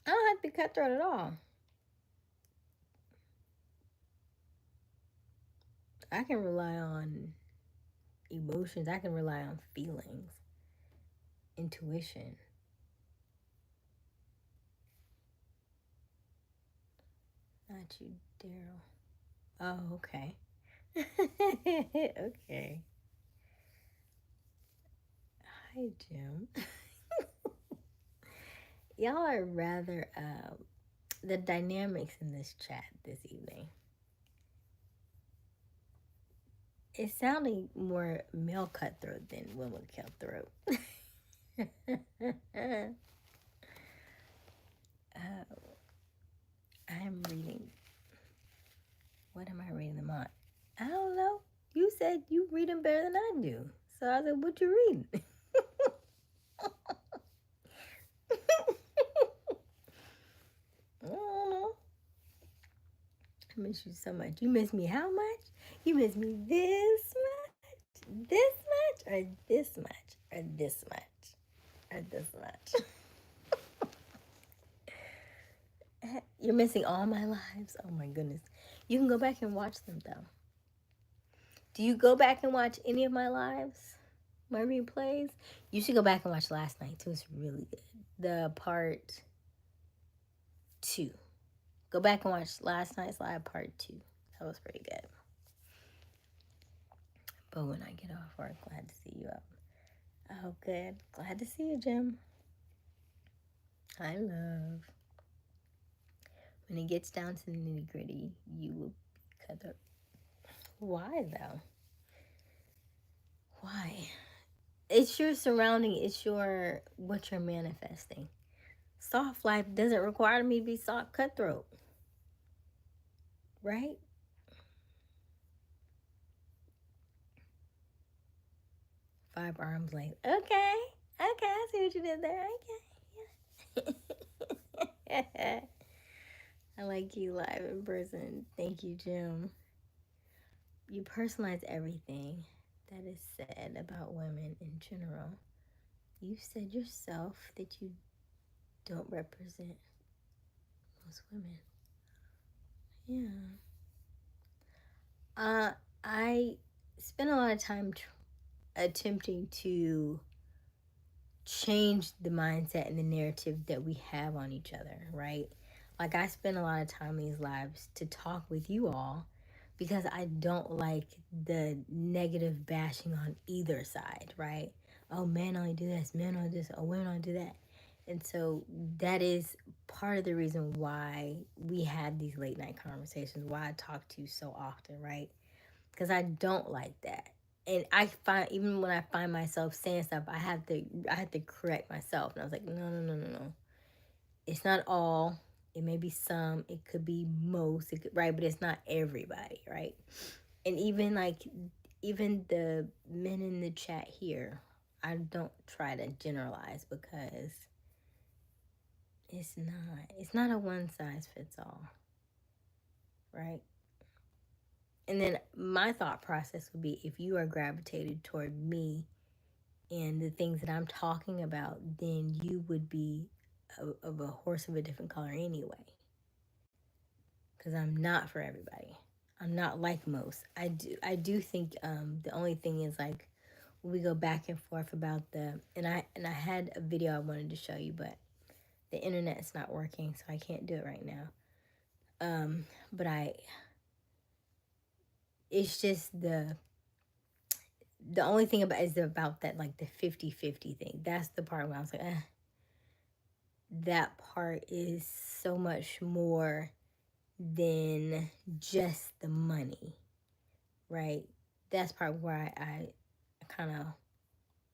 I don't have to be cutthroat at all. I can rely on emotions. I can rely on feelings, intuition. Not you, Daryl. Oh, okay. Okay. Hi, Jim. Y'all are rather the dynamics in this chat this evening. It's sounding more male cutthroat than women cutthroat. I'm reading. What am I reading them on? I don't know. You said you read them better than I do. So I said, what you reading? I don't know. I miss you so much. You miss me how much? You miss me this much? This much? Or this much? Or this much? Or this much? You're missing all my lives. Oh my goodness. You can go back and watch them though. Do you go back and watch any of my lives? My replays? You should go back and watch last night too. It's really good. The part 2. Go back and watch last night's live part 2. That was pretty good. But when I get off work, glad to see you up. Oh, good. Glad to see you, Jim. I love. When it gets down to the nitty gritty, you will cut up. Why though? Why? It's your surrounding. It's your what you're manifesting. Soft life doesn't require me to be soft cutthroat, right? 5 arms length. Okay. Okay, I see what you did there. Okay. Yeah. I like you live in person. Thank you, Jim. You personalize everything that is said about women in general. You said yourself that you don't represent most women. Yeah. I spend a lot of time attempting to change the mindset and the narrative that we have on each other, right? Like I spend a lot of time in these lives to talk with you all because I don't like the negative bashing on either side, right? Oh, men only do this, men only do this, oh, women only do that. And so that is part of the reason why we had these late night conversations, why I talk to you so often, right? Because I don't like that. And I find even when I find myself saying stuff, I have to correct myself. And I was like, no, no, no, no, no. It's not all. It may be some. It could be most. It could, right, but it's not everybody, right? And even the men in the chat here, I don't try to generalize because it's not a one size fits all, right? And then my thought process would be if you are gravitated toward me and the things that I'm talking about, then you would be of a horse of a different color anyway. Because I'm not for everybody. I'm not like most. I do think the only thing is like we go back and forth about and I had a video I wanted to show you, but the internet's not working, so I can't do it right now. But it's just the only thing about is about that like the 50-50 thing. That's the part where I was like, that part is so much more than just the money, right? That's part where I kind of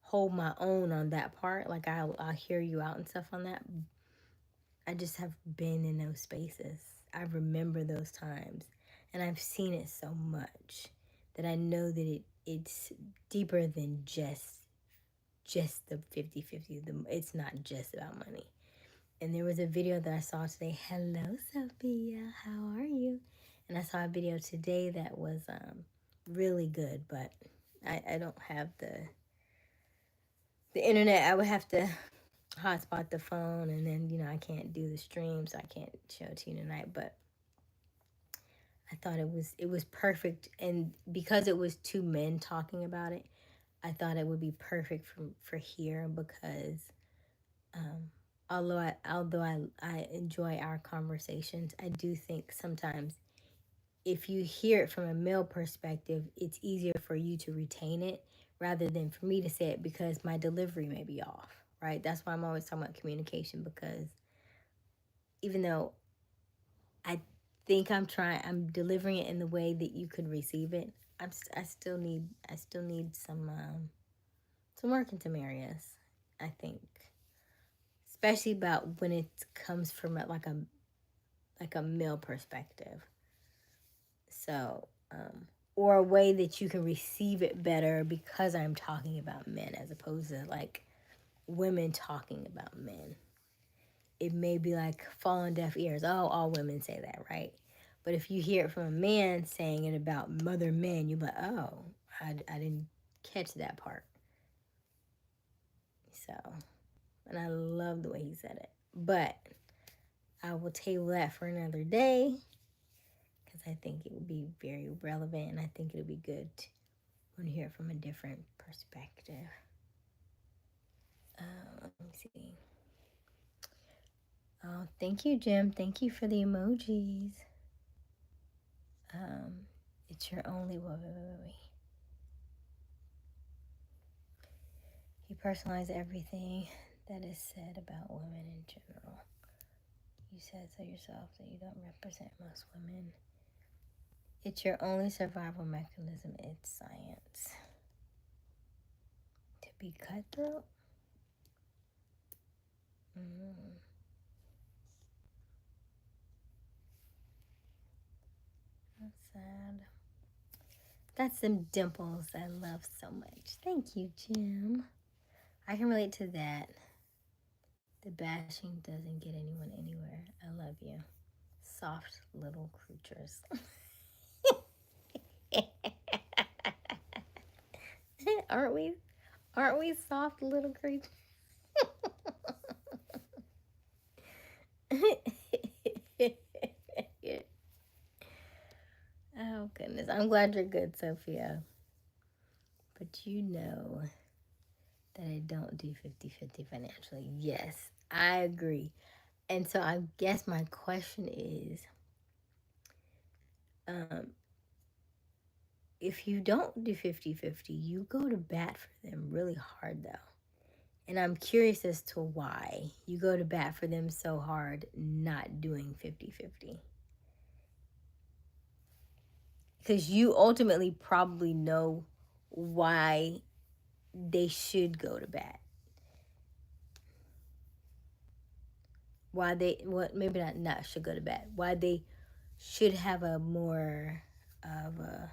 hold my own on that part. Like I'll hear you out and stuff on that. I just have been in those spaces. I remember those times, and I've seen it so much that I know that it's deeper than just the 50-50. It's not just about money. And there was a video that I saw today. Hello, Sophia. How are you? And I saw a video today that was really good, but I don't have the internet. I would have to hotspot the phone, and then I can't do the stream, so I can't show it to you tonight. But I thought it was perfect, and because it was two men talking about it, I thought it would be perfect for here because although I enjoy our conversations, I do think sometimes if you hear it from a male perspective, it's easier for you to retain it rather than for me to say it because my delivery may be off, right? That's why I'm always talking about communication, because even though I think I'm delivering it in the way that you could receive it, I still need some work in some areas, I think, especially about when it comes from like a male perspective. So, or a way that you can receive it better because I'm talking about men as opposed to like women talking about men. It may be like fall on deaf ears. Oh, all women say that, right? But if you hear it from a man saying it about mother men, you're like, oh, I didn't catch that part. So, and I love the way he said it. But I will table that for another day because I think it would be very relevant and I think it would be good when you hear it from a different perspective. Let me see. Oh, thank you, Jim. Thank you for the emojis. It's your only. Wait. You personalize everything that is said about women in general. You said so yourself that you don't represent most women. It's your only survival mechanism. It's science. To be cutthroat? That's sad. That's some dimples I love so much. Thank you, Jim. I can relate to that. The bashing doesn't get anyone anywhere. I love you. Soft little creatures. Aren't we? Aren't we soft little creatures? Oh, goodness. I'm glad you're good, Sophia. But you know that I don't do 50-50 financially. Yes, I agree. And so I guess my question is, if you don't do 50-50, you go to bat for them really hard, though. And I'm curious as to why you go to bat for them so hard not doing 50-50. Because you ultimately probably know why they should go to bat. Why they, what, maybe not should go to bat. Why they should have a more of a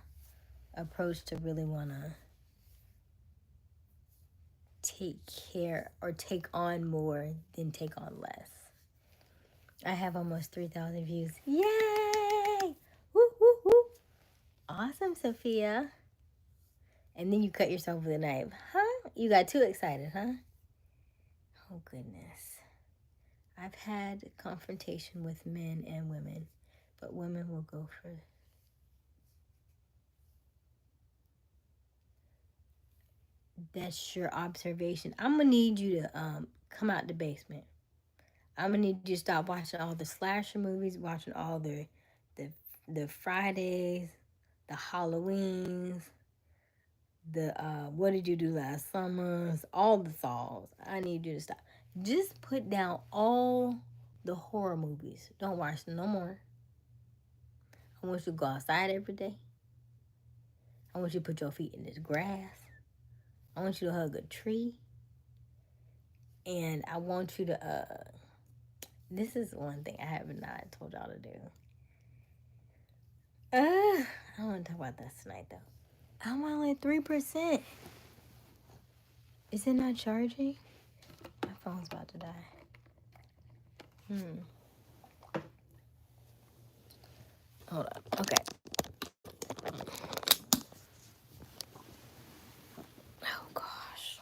approach to really want to take care or take on more than take on less. I have almost 3,000 views. Yay! Woo, woo, woo. Awesome, Sophia. And then you cut yourself with a knife. Huh? You got too excited, huh? Oh, goodness. I've had confrontation with men and women, but women will go for... That's your observation. I'm going to need you to come out the basement. I'm going to need you to stop watching all the slasher movies, watching all the Fridays, the Halloweens, the what did you do last summer, all the Saws. I need you to stop. Just put down all the horror movies. Don't watch them no more. I want you to go outside every day. I want you to put your feet in this grass. I want you to hug a tree. And I want you to, this is one thing I have not told y'all to do. I don't want to talk about that tonight, though. I'm only at 3%. Is it not charging? My phone's about to die. Hold on. Okay. Oh, gosh.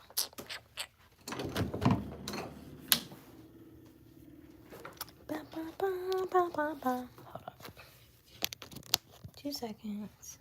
Hold on. 2 seconds.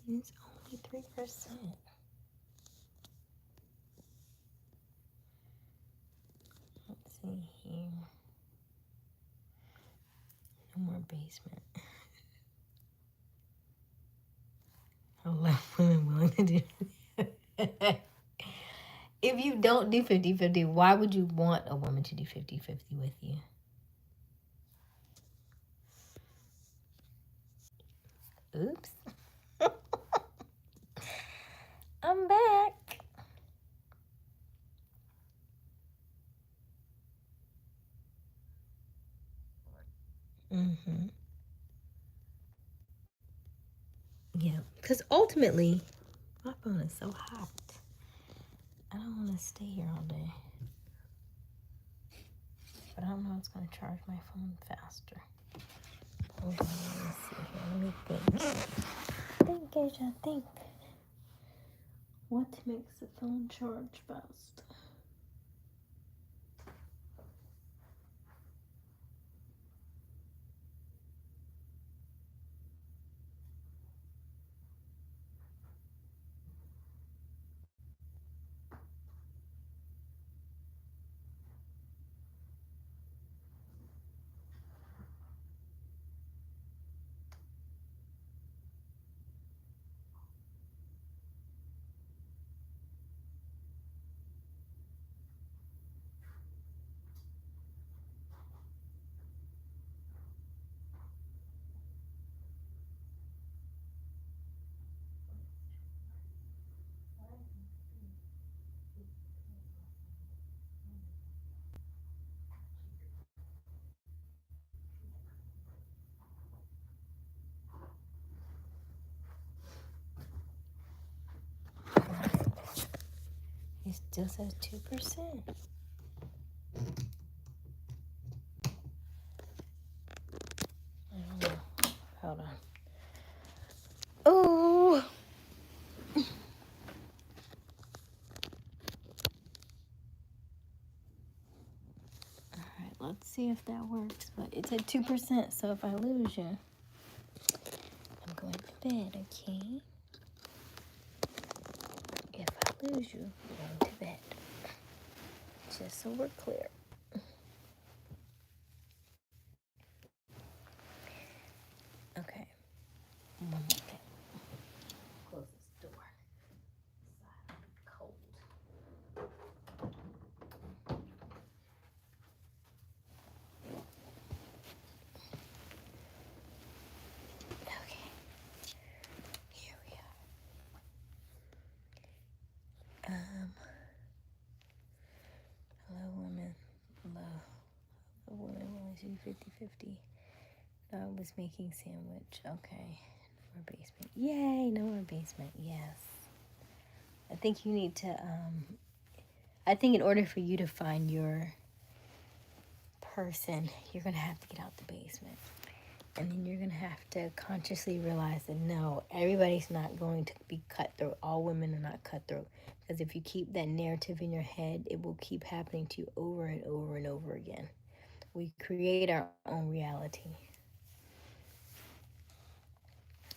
It's only 3%. Let's see here. No more basement. I love women willing to do If you don't do 50-50, why would you want a woman to do 50-50 with you? Oops. I'm back. Mm-hmm. Yeah, because ultimately, my phone is so hot. I don't want to stay here all day. But I don't know it's going to charge my phone faster. Hold on, let me see here. Let me think. Think, Aysia, think. What makes the phone charge fast? It still says 2%. I don't know. Hold on. Oh. Alright, let's see if that works. But it's at 2%, so if I lose you, I'm going to bed, okay? If I lose you, I'm going to bed. just so we're clear. Okay. One more thing. Close this door. Cold. Okay. Here we are. Hello, women. Hello. The women willing to do 50-50. No, I was making sandwich. Okay. No more basement. Yay, no more basement. Yes. I think you need to, I think in order for you to find your person, you're going to have to get out the basement. And then you're going to have to consciously realize that no, everybody's not going to be cutthroat. All women are not cutthroat. Because if you keep that narrative in your head, it will keep happening to you over and over and over again. We create our own reality.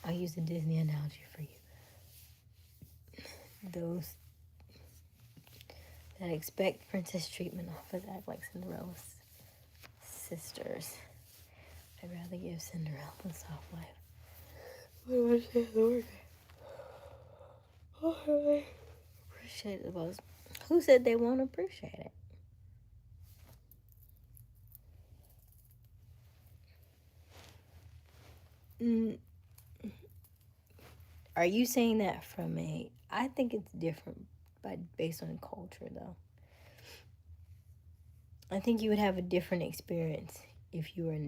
I'll use a Disney analogy for you. Those that expect princess treatment often act like Cinderella's sisters. I'd rather give Cinderella a soft life. What do I say, Lord? Oh, I appreciate the most. Who said they won't appreciate it? Are you saying that from a? I think it's different, but based on culture, though. I think you would have a different experience if you were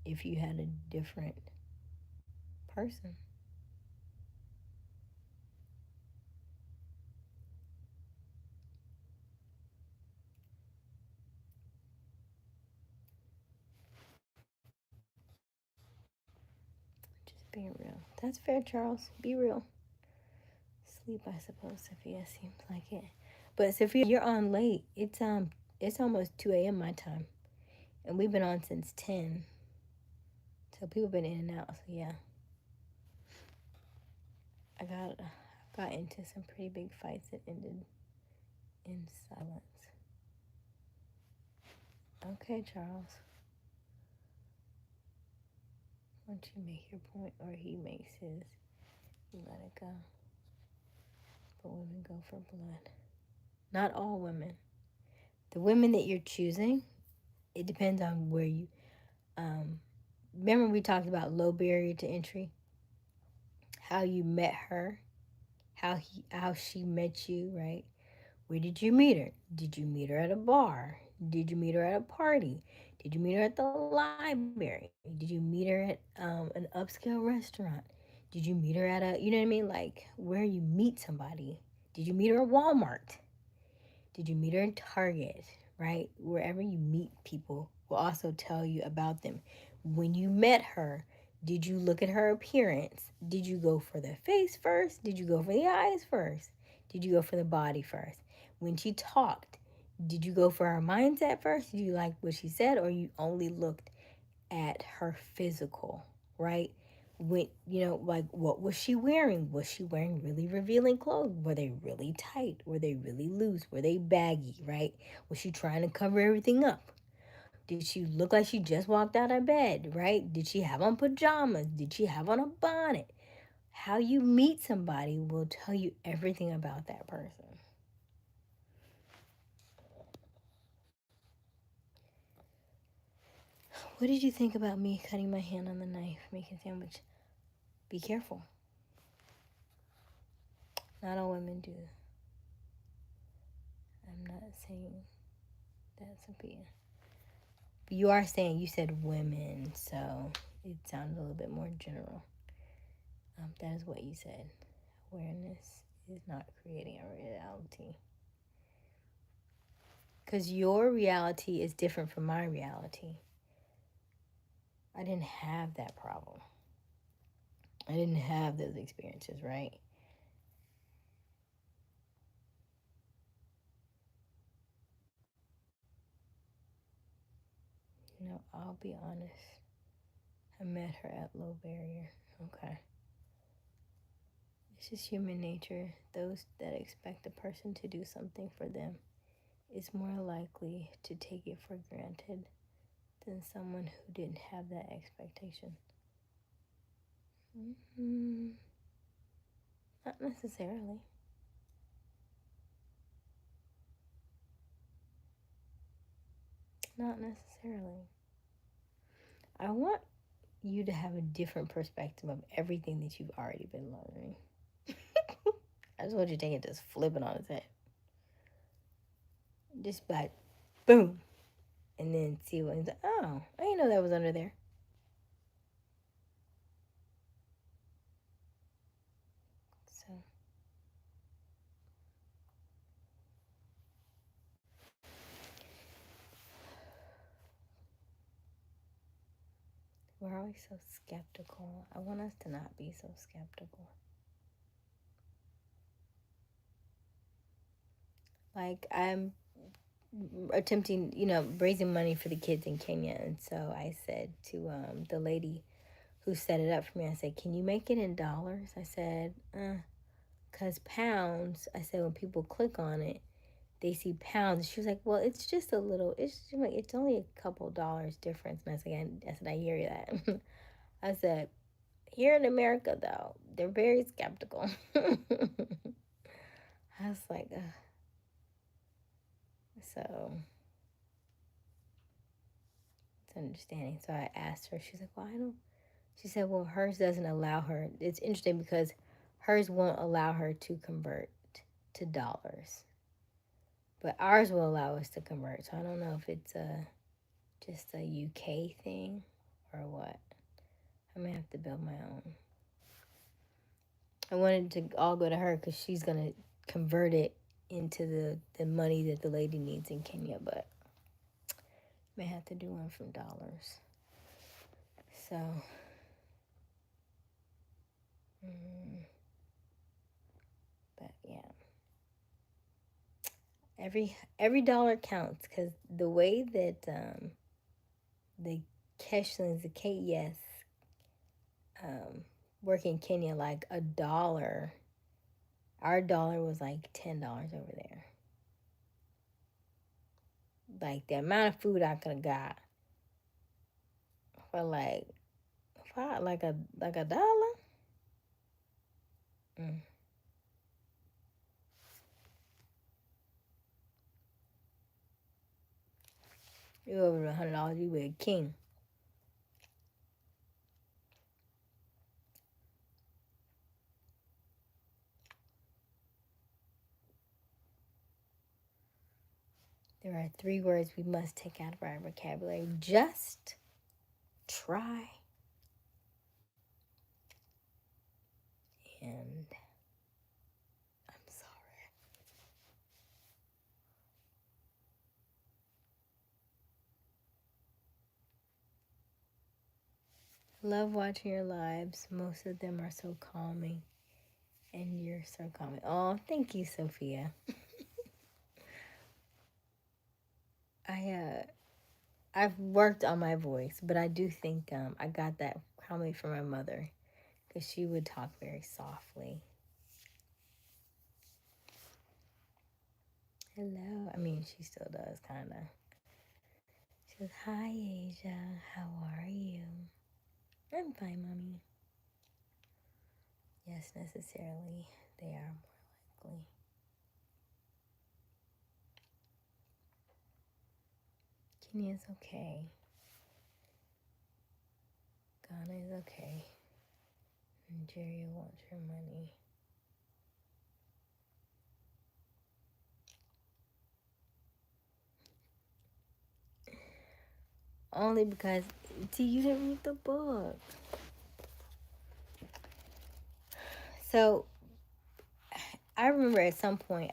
if you had a different person. Just being real. That's fair, Charles. Be real. Sleep, I suppose, Sophia. Seems like it. But Sophia, you're on late. It's almost 2 a.m. my time, and we've been on since 10. So people been in and out. So yeah, I got into some pretty big fights that ended in silence. Okay, Charles. Once you make your point, or he makes his, you let it go. But women go for blood. Not all women. The women that you're choosing, it depends on where you. Remember we talked about low barrier to entry. How you met her, how she met you, right? Where did you meet her? Did you meet her at a bar? Did you meet her at a party? Did you meet her at the library? Did you meet her at an upscale restaurant? Did you meet her at a, you know what I mean? Like where you meet somebody. Did you meet her at Walmart? Did you meet her in Target? Right? Wherever you meet people will also tell you about them. When you met her, did you look at her appearance? Did you go for the face first? Did you go for the eyes first? Did you go for the body first? When she talked, did you go for her mindset first? Did you like what she said, or you only looked at her physical, right? When, like what was she wearing? Was she wearing really revealing clothes? Were they really tight? Were they really loose? Were they baggy, right? Was she trying to cover everything up? Did she look like she just walked out of bed, right? Did she have on pajamas? Did she have on a bonnet? How you meet somebody will tell you everything about that person. What did you think about me cutting my hand on the knife, making a sandwich? Be careful. Not all women do. I'm not saying that, Sophia. But you are saying, you said women, so it sounded a little bit more general. That is what you said. Awareness is not creating a reality. Because your reality is different from my reality. I didn't have that problem. I didn't have those experiences, right? No, I'll be honest. I met her at low barrier. Okay. It's just human nature. Those that expect a person to do something for them is more likely to take it for granted than someone who didn't have that expectation. Mm-hmm. Not necessarily. Not necessarily. I want you to have a different perspective of everything that you've already been learning. I just want you to take it, just flip it on its head. Just like, boom. And then see what he's like, oh, I didn't know that was under there. So, we're always so skeptical. I want us to not be so skeptical. Like, I'm attempting, raising money for the kids in Kenya. And so I said to the lady who set it up for me, I said, can you make it in dollars? I said, because pounds, I said, when people click on it, they see pounds. She was like, well, it's just a little, it's only a couple dollars difference. And I said, I hear you that. I said, here in America, though, they're very skeptical. I was like, ugh. So it's understanding. So I asked her, she's like, well, I don't, she said, well, hers doesn't allow her. It's interesting because hers won't allow her to convert to dollars, but ours will allow us to convert. So I don't know if it's just a UK thing or what. I may have to build my own. I wanted to all go to her because she's going to convert it into the money that the lady needs in Kenya, but may have to do one from dollars. So, but yeah, every dollar counts because the way that the Keshlins, the KES, work in Kenya, like a dollar, our dollar was like $10 over there. Like the amount of food I could have got for like a dollar. Mm. You over $100, you be a king. There are 3 words we must take out of our vocabulary. Just, try, and I'm sorry. Love watching your lives. Most of them are so calming. And you're so calming. Oh, thank you, Sophia. I've worked on my voice, but I do think I got that probably from my mother because she would talk very softly. Hello. I mean, she still does, kind of. She goes, hi, Asia. How are you? I'm fine, Mommy. Yes, necessarily. They are more likely. Kenya's okay. Ghana is okay. Nigeria wants your money. Only because, see, you didn't read the book. So, I remember at some point